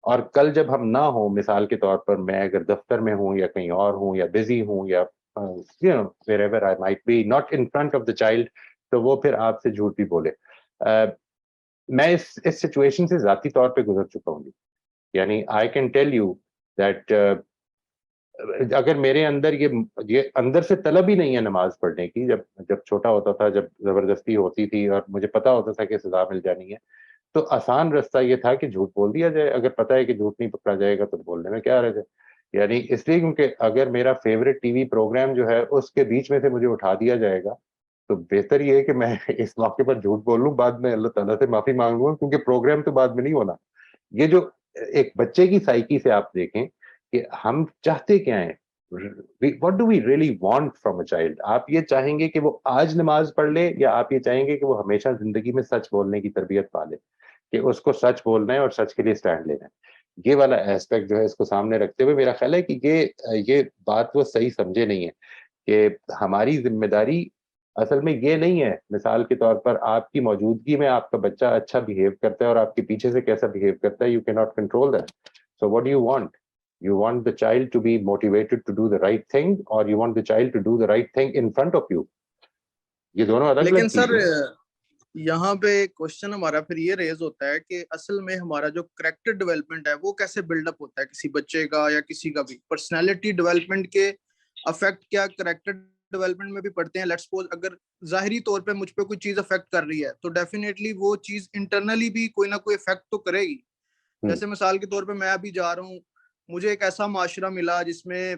اور کل جب ہم نہ ہوں، مثال کے طور پر میں اگر دفتر میں ہوں یا کہیں اور ہوں یا بزی ہوں یا wherever I might be not in front of the child، تو وہ پھر آپ سے جھوٹ بھی بولے۔ میں اس سچویشن سے ذاتی طور پہ گزر چکا ہوں، یعنی I can tell you that اگر میرے اندر یہ اندر سے طلب ہی نہیں ہے نماز پڑھنے کی، جب چھوٹا ہوتا تھا، جب زبردستی ہوتی تھی اور مجھے پتا ہوتا تھا کہ سزا مل جانی ہے، تو آسان رستہ یہ تھا کہ جھوٹ بول دیا جائے، اگر پتہ ہے کہ جھوٹ نہیں پکڑا جائے گا تو بولنے میں کیا حرج ہے۔ یعنی اس لیے کیونکہ اگر میرا فیوریٹ ٹی وی پروگرام جو ہے اس کے بیچ میں سے مجھے اٹھا دیا جائے گا تو بہتر یہ ہے کہ میں اس موقع پر جھوٹ بول لوں، بعد میں اللہ تعالیٰ سے معافی مانگ لوں، کیونکہ پروگرام تو بعد میں نہیں ہونا۔ یہ جو ایک بچے کی سائیکی سے آپ دیکھیں کہ ہم چاہتے کیا ہیں، what do we really want from a child؟ آپ یہ چاہیں گے کہ وہ آج نماز پڑھ لے یا آپ یہ چاہیں گے کہ وہ ہمیشہ زندگی میں سچ بولنے کی تربیت پا لے، کہ اس کو سچ بولنا ہے اور سچ کے لیے سٹینڈ لینا ہے؟ یہ والا ایسپیکٹ جو ہے اس کو سامنے رکھتے ہوئے میرا خیال ہے کہ یہ بات وہ صحیح سمجھے نہیں ہے کہ ہماری ذمہ داری اصل میں یہ نہیں ہے۔ مثال کے طور پر آپ کی موجودگی میں آپ کا بچہ اچھا بہیو کرتا ہے اور آپ کے پیچھے سے کیسا بہیو کرتا ہے، یو کی not control that. So what do you want? You want the child to be motivated to do the right thing or you want the child to do the right thing in front of you؟ یہ دونوں الگ الگ لیکن چیزیں سر ہیں۔ یہاں پہ question ہمارا پھر یہ ریز ہوتا ہے کہ اصل میں ہمارا جو کریکٹر ڈیولپمنٹ ہے وہ کیسے بلڈ اپ ہوتا ہے کسی بچے کا یا کسی کا بھی؟ پرسنالٹی ڈیولپمنٹ کے افیکٹ کیا کریکٹر ڈیولپمنٹ میں بھی پڑتے ہیں؟ لیٹس سپوز اگر ظاہری طور پہ مجھ پہ کوئی چیز افیکٹ کر رہی ہے تو ڈیفینیٹلی وہ چیز انٹرنلی بھی کوئی نہ کوئی افیکٹ تو کرے گی۔ جیسے مثال کے طور پہ میں ابھی جا رہا ہوں، مجھے ایک ایسا معاشرہ ملا جس میں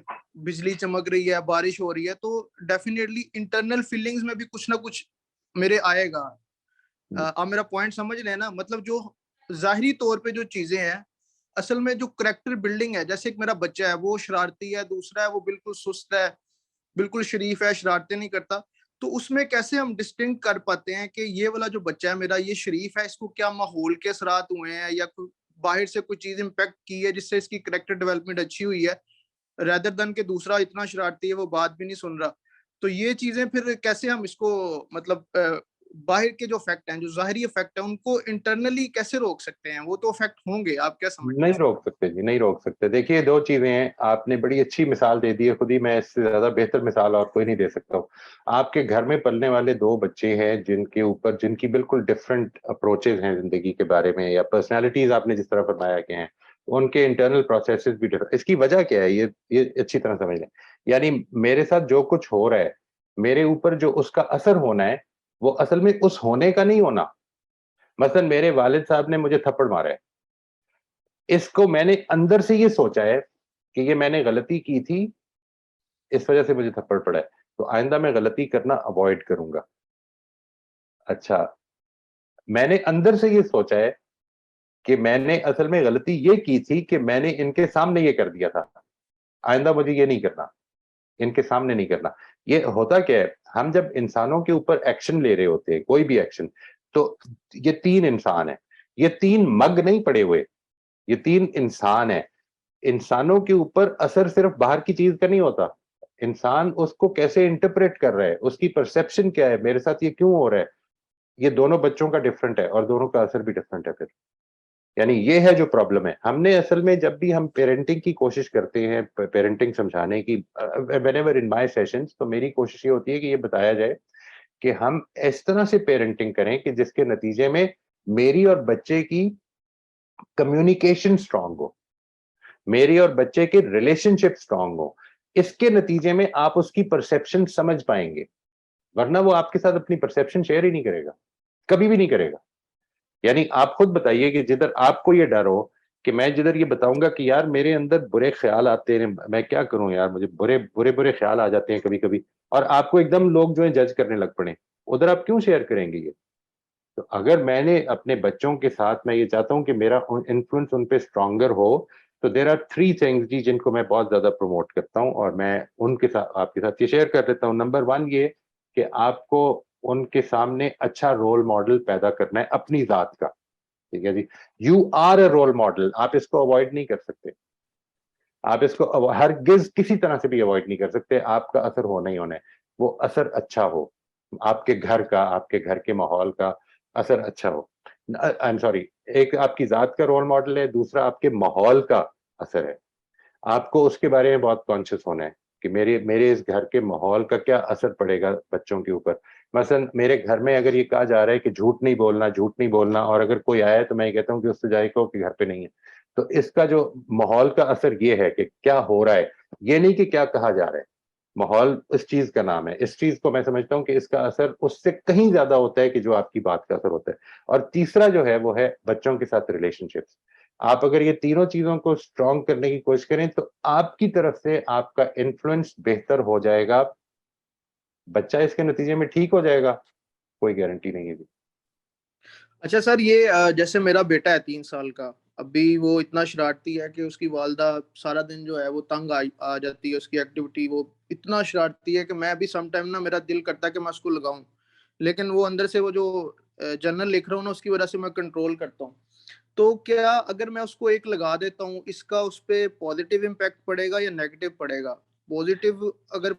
بجلی چمک رہی ہے، بارش ہو رہی ہے، تو ڈیفینیٹلی انٹرنل فیلنگز میں بھی کچھ نہ کچھ میرے آئے گا۔ آپ میرا پوائنٹ سمجھ رہے ہیں نا؟ مطلب جو ظاہری طور پہ جو چیزیں ہیں، اصل میں جو کریکٹر بلڈنگ ہے، جیسے ایک میرا بچہ ہے وہ شرارتی ہے، دوسرا ہے وہ بالکل سست ہے، بالکل شریف ہے، شرارتیں نہیں کرتا، تو اس میں کیسے ہم ڈسٹنکٹ کر پاتے ہیں کہ یہ والا جو بچہ ہے میرا یہ شریف ہے، اس کو کیا ماحول کے اثرات ہوئے ہیں یا باہر سے کوئی چیز امپیکٹ کی ہے جس سے اس کی کریکٹر ڈیولپمنٹ اچھی ہوئی ہے، ریدر دن کہ دوسرا اتنا شرارتی ہے وہ بات بھی نہیں سن رہا۔ تو یہ چیزیں پھر کیسے ہم اس کو مطلب باہر کے جو افیکٹ ہیں, جو ظاہری افیکٹ ہیں, ان کو انٹرنلی کیسے روک سکتے ہیں؟ وہ تو افیکٹ ہوں گے, آپ کیا سمجھتے ہیں؟ نہیں روک سکتے جی, نہیں روک سکتے. دیکھیے دو چیزیں ہیں, آپ نے بڑی اچھی مثال دے دی ہے, خود ہی میں اس سے زیادہ بہتر مثال اور کوئی نہیں دے سکتا ہوں. آپ کے گھر میں پلنے والے دو بچے ہیں جن کے اوپر جن کی بالکل ڈفرینٹ اپروچز ہیں زندگی کے بارے میں, یا پرسنالٹیز آپ نے جس طرح فرمایا کہ ہیں, ان کے انٹرنل پروسیسز بھی ڈفرینٹ. اس کی وجہ کیا ہے یہ اچھی طرح سمجھ لیں. یعنی میرے ساتھ جو کچھ ہو رہا ہے, میرے اوپر جو اس کا اثر ہونا ہے, وہ اصل میں اس ہونے کا نہیں ہونا. مثلا میرے والد صاحب نے مجھے تھپڑ مارا ہے, اس کو میں نے اندر سے یہ سوچا ہے کہ یہ میں نے غلطی کی تھی, اس وجہ سے مجھے تھپڑ پڑا ہے, تو آئندہ میں غلطی کرنا اوائڈ کروں گا. اچھا, میں نے اندر سے یہ سوچا ہے کہ میں نے اصل میں غلطی یہ کی تھی کہ میں نے ان کے سامنے یہ کر دیا تھا, آئندہ مجھے یہ نہیں کرنا, ان کے سامنے نہیں کرنا. یہ ہوتا کیا ہے, ہم جب انسانوں کے اوپر ایکشن لے رہے ہوتے ہیں, کوئی بھی ایکشن, تو یہ تین انسان ہیں, یہ تین مگ نہیں پڑے ہوئے, یہ تین انسان ہیں. انسانوں کے اوپر اثر صرف باہر کی چیز کا نہیں ہوتا, انسان اس کو کیسے انٹرپریٹ کر رہا ہے, اس کی پرسپشن کیا ہے, میرے ساتھ یہ کیوں ہو رہا ہے. یہ دونوں بچوں کا ڈفرنٹ ہے اور دونوں کا اثر بھی ڈفرنٹ ہے. پھر یعنی یہ ہے جو پرابلم ہے. ہم نے اصل میں جب بھی ہم پیرنٹنگ کی کوشش کرتے ہیں, پیرنٹنگ سمجھانے کی, whenever in my sessions, تو میری کوشش یہ ہوتی ہے کہ یہ بتایا جائے کہ ہم اس طرح سے پیرنٹنگ کریں کہ جس کے نتیجے میں میری اور بچے کی کمیونیکیشن اسٹرانگ ہو, میری اور بچے کے ریلیشن شپ اسٹرانگ ہو. اس کے نتیجے میں آپ اس کی پرسپشن سمجھ پائیں گے, ورنہ وہ آپ کے ساتھ اپنی پرسپشن شیئر ہی نہیں کرے گا, کبھی بھی نہیں کرے گا. یعنی آپ خود بتائیے کہ جدھر آپ کو یہ ڈر ہو کہ میں جدھر یہ بتاؤں گا کہ یار میرے اندر برے خیال آتے ہیں, میں کیا کروں یار, مجھے برے خیال آ جاتے ہیں کبھی کبھی, اور آپ کو ایک دم لوگ جو ہیں جج کرنے لگ پڑے, ادھر آپ کیوں شیئر کریں گے یہ؟ تو اگر میں نے اپنے بچوں کے ساتھ, میں یہ چاہتا ہوں کہ میرا انفلوئنس ان پہ اسٹرانگر ہو, تو دیر آر 3 تھنگز جی جن کو میں بہت زیادہ پروموٹ کرتا ہوں, اور میں ان کے ساتھ آپ کے ساتھ یہ شیئر کر دیتا ہوں. نمبر 1 یہ کہ آپ کو ان کے سامنے اچھا رول ماڈل پیدا کرنا ہے اپنی ذات کا. ٹھیک ہے جی, you are a role model, آپ اس کو اوائڈ نہیں کر سکتے, آپ اس کو ہرگز کسی طرح سے بھی اوائڈ نہیں کر سکتے. آپ کا اثر ہونا ہی ہونا ہے, وہ اثر اچھا ہو, آپ کے گھر کا, آپ کے گھر کے ماحول کا اثر اچھا ہو. ایک آپ کی ذات کا رول ماڈل ہے, دوسرا آپ کے ماحول کا اثر ہے. آپ کو اس کے بارے میں بہت کانشیس ہونا ہے کہ میرے اس گھر کے ماحول کا کیا اثر پڑے گا بچوں کے اوپر. مثلا میرے گھر میں اگر یہ کہا جا رہا ہے کہ جھوٹ نہیں بولنا, اور اگر کوئی آیا تو میں یہ کہتا ہوں کہ اس سے جائے کہو کہ گھر پہ نہیں ہے, تو اس کا جو ماحول کا اثر یہ ہے کہ کیا ہو رہا ہے, یہ نہیں کہ کیا کہا جا رہا ہے. ماحول اس چیز کا نام ہے. اس چیز کو میں سمجھتا ہوں کہ اس کا اثر اس سے کہیں زیادہ ہوتا ہے کہ جو آپ کی بات کا اثر ہوتا ہے. اور تیسرا جو ہے وہ ہے بچوں کے ساتھ ریلیشن شپس. آپ اگر یہ تینوں چیزوں کو اسٹرانگ کرنے کی کوشش کریں تو آپ کی طرف سے آپ کا انفلوئنس بہتر ہو جائے گا, بچہ اس کے نتیجے میں ٹھیک ہو جائے گا, کوئی گارنٹی نہیں ہے. اچھا سر, یہ جیسے میرا بیٹا ہے 3 سال کا, ابھی وہ اتنا شرارتی ہے کہ اس کی والدہ سارا دن جو ہے وہ تنگ آ جاتی ہے, اس کی ایکٹیویٹی وہ اتنا شرارتی ہے کہ میں بھی سم ٹائم نا میرا دل کرتا ہے کہ میں اس کو لگاؤں, لیکن وہ اندر سے وہ جو جنرل لکھ رہا ہوں نا اس کی وجہ سے میں کنٹرول کرتا ہوں. تو کیا اگر میں اس کو ایک لگا دیتا ہوں, اس کا اس پہ پازیٹیو امپیکٹ پڑے گا یا نیگیٹو پڑے گا؟ پازیٹیو اگر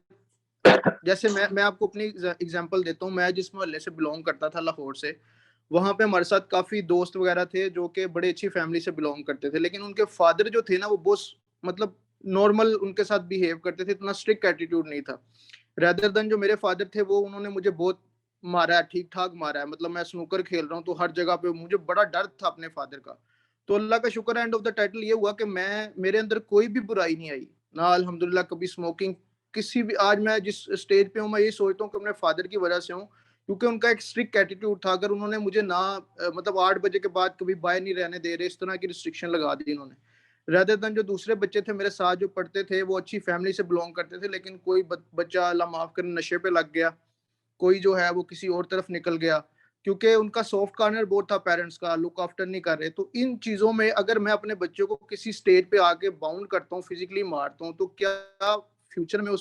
جیسے میں آپ کو اپنی اگزامپل دیتا ہوں, میں جس محلے سے بلونگ کرتا تھا لاہور سے, وہاں پہ ہمارے ساتھ کافی دوست وغیرہ تھے جو کہ بڑے اچھی فیملی سے بلونگ کرتے تھے, لیکن ان کے فادر جو تھے نا وہ بہت مطلب نارمل ان کے ساتھ بیہیو کرتے تھے, اتنا اسٹرکٹ ایٹیٹیوڈ نہیں تھا. ریدر دین جو میرے فادر تھے وہ انہوں نے مجھے بہت مارا ہے, ٹھیک ٹھاک مارا ہے, مطلب میں سنوکر کھیل رہا ہوں تو ہر جگہ پہ مجھے بڑا ڈر تھا اپنے فادر کا. تو اللہ کا شکر, اینڈ آف دا ٹائٹل یہ ہوا کہ میرے اندر کوئی بھی برائی نہیں آئی نہ, الحمدللہ کبھی اسموکنگ کسی بھی, آج میں جس اسٹیج پہ ہوں میں یہ سوچتا ہوں کہ اپنے فادر کی وجہ سے ہوں, کیونکہ ان کا ایک اسٹرکٹ ایٹیٹیوڈ تھا. اگر انہوں نے مجھے نہ مطلب 8 بجے کے بعد کبھی باہر نہیں رہنے دے رہے, اس طرح کی ریسٹرکشن لگا دی انہوں نے. ریدر دین جو دوسرے بچے تھے میرے ساتھ جو پڑھتے تھے وہ اچھی فیملی سے بلونگ کرتے تھے, لیکن کوئی بچہ اللہ معاف کرے نشے پہ لگ گیا, کوئی جو ہے وہ کسی اور طرف نکل گیا, کیونکہ ان کا سافٹ کارنر بہت تھا, پیرنٹس کا لک آفٹر نہیں کر رہے. تو ان چیزوں میں اگر میں اپنے بچوں کو کسی سٹیج پہ آ کے باؤنڈ کرتا ہوں, فزیکلی مارتا ہوں, تو کیا فیوچر میں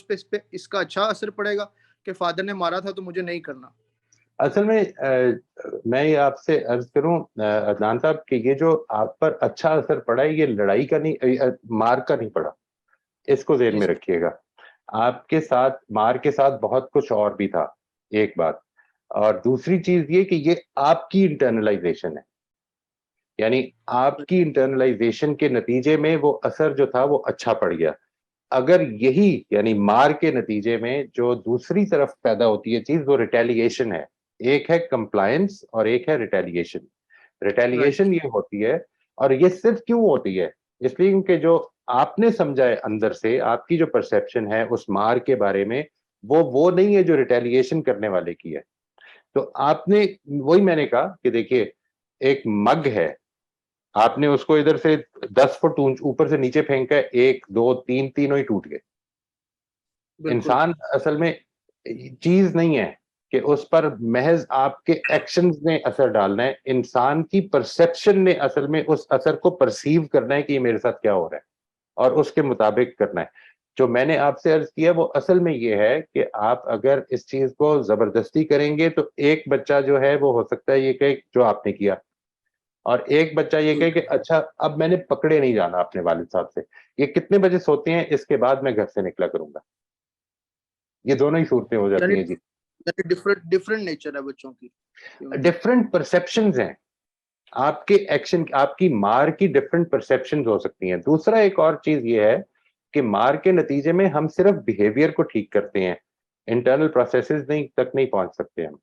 اس کا اچھا اثر پڑے گا کہ فادر نے مارا تھا تو مجھے نہیں کرنا؟ اصل میں یہ آپ سے عرض کروں عدنان صاحب کہ یہ جو آپ پر اچھا اثر پڑا ہے یہ لڑائی کا نہیں, مار کا نہیں پڑا, اس کو ذہن میں رکھیے گا. آپ کے ساتھ مار کے ساتھ بہت کچھ اور بھی تھا. ایک بات, اور دوسری چیز یہ کہ یہ آپ کی انٹرنلائزیشن ہے، یعنی آپ کی انٹرنلائزیشن کے نتیجے میں وہ اثر جو تھا وہ اچھا پڑ گیا. اگر یہی یعنی مار کے نتیجے میں جو دوسری طرف پیدا ہوتی ہے چیز وہ ریٹیلیشن ہے. ایک ہے کمپلائنس اور ایک ہے ریٹیلیشن. ریٹیلیشن یہ ہوتی ہے، اور یہ صرف کیوں ہوتی ہے؟ اس لیے کہ جو آپ نے سمجھا ہے اندر سے، آپ کی جو پرسیپشن ہے اس مار کے بارے میں وہ نہیں ہے جو ریٹیلیشن کرنے والے کی ہے. تو آپ نے وہی میں نے کہا کہ دیکھیے ایک مگ ہے، آپ نے اس کو ادھر سے 10 فٹ اوپر سے نیچے پھینکا ہے، 1 2 3 تینوں ہی ٹوٹ گئے. انسان اصل میں چیز نہیں ہے کہ اس پر محض آپ کے ایکشنز نے اثر ڈالنا ہے، انسان کی پرسیپشن نے اصل میں اس اثر کو پرسیو کرنا ہے کہ یہ میرے ساتھ کیا ہو رہا ہے اور اس کے مطابق کرنا ہے. جو میں نے آپ سے عرض کیا وہ اصل میں یہ ہے کہ آپ اگر اس چیز کو زبردستی کریں گے تو ایک بچہ جو ہے وہ ہو سکتا ہے یہ کہ جو آپ نے کیا، اور ایک بچہ یہ کہے کہ اچھا اب میں نے پکڑے نہیں جانا اپنے والد صاحب سے، یہ کتنے بجے سوتے ہیں اس کے بعد میں گھر سے نکلا کروں گا. یہ دونوں ہی صورتیں ہو جاتی ہیں جی. ڈفرنٹ نیچر ہے بچوں کی، ڈفرنٹ پرسیپشنز ہیں آپ کے ایکشن، آپ کی مار کی ڈفرنٹ پرسیپشنز ہو سکتی ہیں. دوسرا ایک اور چیز یہ ہے کہ مار کے نتیجے میں ہم صرف بیہیویئر کو ٹھیک کرتے ہیں، انٹرنل پروسیسز تک نہیں پہنچ سکتے ہم.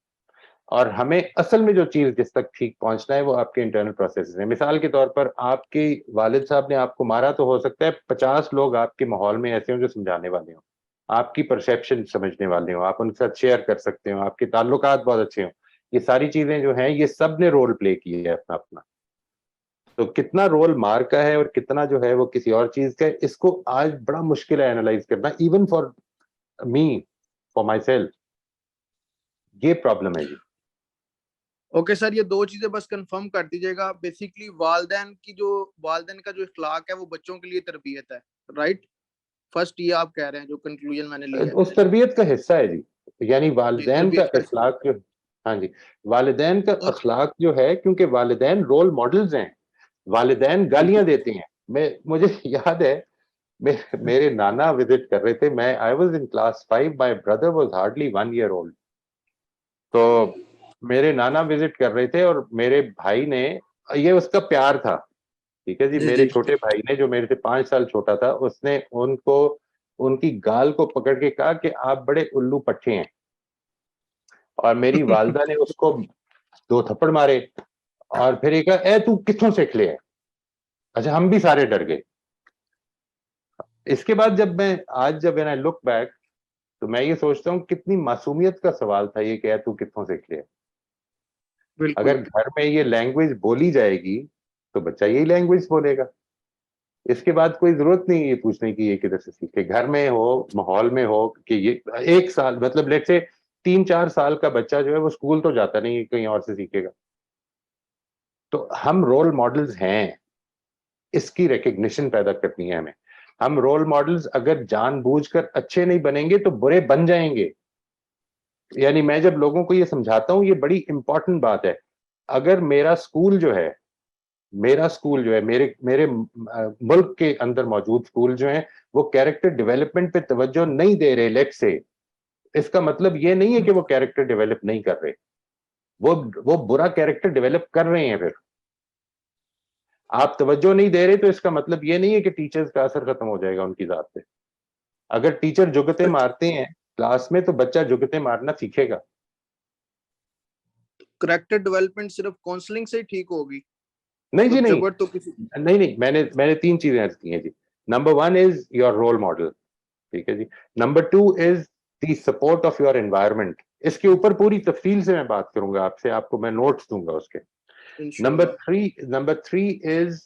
اور ہمیں اصل میں جو چیز جس تک ٹھیک پہنچنا ہے وہ آپ کے انٹرنل پروسیسز ہیں. مثال کے طور پر آپ کے والد صاحب نے آپ کو مارا تو ہو سکتا ہے 50 لوگ آپ کے ماحول میں ایسے ہوں جو سمجھانے والے ہوں، آپ کی پرسیپشن سمجھنے والے ہوں، آپ ان کے ساتھ شیئر کر سکتے ہوں، آپ کے تعلقات بہت اچھے ہوں. یہ ساری چیزیں جو ہیں یہ سب نے رول پلے کی ہے اپنا اپنا. تو کتنا رول مار کا ہے اور کتنا جو ہے وہ کسی اور چیز کا ہے، اس کو آج بڑا مشکل ہے اینالائز کرنا، even for me, for my self. یہ پرابلم ہے جی. اوکے سر، یہ دو چیزیں بس کنفرم کر دیجیے گا. بیسیکلی والدین کا جو اخلاق ہے وہ بچوں کے لیے تربیت ہے، رائٹ؟ فرسٹ یہ آپ کہہ رہے ہیں جو کنکلوژن میں نے لیا ہے اس تربیت کا حصہ ہے جی، یعنی والدین کا اخلاق جو، ہاں جی، والدین کا اخلاق جو ہے، کیونکہ والدین رول ماڈلز ہیں. والدین گالیاں دیتے ہیں. مجھے یاد ہے میرے نانا وزٹ کر رہے تھے، میں I was in class 5, my brother was hardly 1 year old. تو میرے نانا وزٹ کر رہے تھے اور میرے بھائی نے، یہ اس کا پیار تھا، ٹھیک ہے جی، میرے چھوٹے بھائی نے جو میرے سے 5 سال چھوٹا تھا، اس نے ان کی گال کو پکڑ کے کہا کہ آپ بڑے الو پٹھے ہیں. اور میری والدہ نے اس کو 2 تھپڑ مارے اور پھر یہ کہا اے تو کتوں سیکھ لے ہے. اچھا ہم بھی سارے ڈر گئے. اس کے بعد جب when I look back تو میں یہ سوچتا ہوں کتنی معصومیت کا سوال تھا یہ کہ تو کتوں سیکھ لے. اگر گھر میں یہ لینگویج بولی جائے گی تو بچہ یہی لینگویج بولے گا. اس کے بعد کوئی ضرورت نہیں یہ پوچھنے کی یہ کدھر سے سیکھے. گھر میں ہو، ماحول میں ہو کہ یہ 1 سال مطلب لیٹ سے 3-4 سال کا بچہ جو ہے وہ اسکول تو جاتا نہیں، کہیں اور سے سیکھے گا. تو ہم رول ماڈلز ہیں، اس کی ریکگنیشن پیدا کرنی ہے ہمیں. ہم رول ماڈلز اگر جان بوجھ کر اچھے نہیں بنیں گے تو برے بن جائیں گے. یعنی میں جب لوگوں کو یہ سمجھاتا ہوں، یہ بڑی امپورٹنٹ بات ہے. اگر میرا اسکول جو ہے میرے ملک کے اندر موجود اسکول جو ہیں وہ کیریکٹر ڈیولپمنٹ پہ توجہ نہیں دے رہے، لیٹ سے، اس کا مطلب یہ نہیں ہے کہ وہ کیریکٹر ڈیولپ نہیں کر رہے، وہ برا کیریکٹر ڈیولپ کر رہے ہیں. پھر آپ توجہ نہیں دے رہے تو اس کا مطلب یہ نہیں ہے کہ ٹیچرز کا اثر ختم ہو جائے گا ان کی ذات پہ. اگر ٹیچر جگتے مارتے ہیں کلاس میں تو بچہ جگتے مارنا سیکھے گا. کریکٹر ڈیولپمنٹ صرف کاؤنسلنگ سے ہی ٹھیک ہوگی؟ نہیں جی نہیں، میں نے 3 چیزیں عرض کی ہیں جی. Number 1 is your role model, ٹھیک ہے جی. Number 2 is the support of your environment. اس کے اوپر پوری تفصیل سے میں بات کروں گا آپ کو میں نوٹس دوں گا اس کے. نمبر 3 از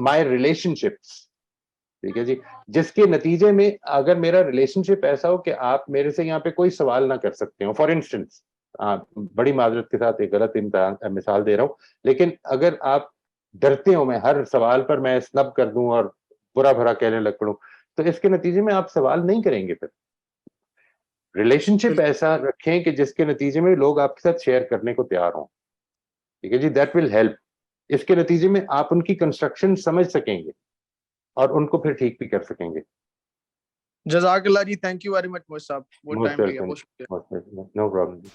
مائی ریلیشن شپس، ٹھیک ہے جی، جس کے نتیجے میں اگر میرا ریلیشن شپ ایسا ہو کہ آپ میرے سے یہاں پہ کوئی سوال نہ کر سکتے ہو. فار انسٹنس، بڑی معذرت کے ساتھ ایک غلط مثال دے رہا ہوں، لیکن اگر آپ ڈرتے ہو میں ہر سوال پر میں سنب کر دوں اور برا بھرا کہنے لگ پڑوں تو اس کے نتیجے میں آپ سوال نہیں کریں گے. پھر ریلیشن شپ ایسا رکھیں کہ جس کے نتیجے میں لوگ آپ کے ساتھ شیئر کرنے کو تیار ہوں، ٹھیک ہے جی. That will help. اس کے نتیجے میں آپ ان کی کنسٹرکشن سمجھ سکیں گے اور ان کو پھر ٹھیک بھی کر سکیں گے. جزاک اللہ جی، تھینک یو ویری مچ موسیٰ صاحب. No problem.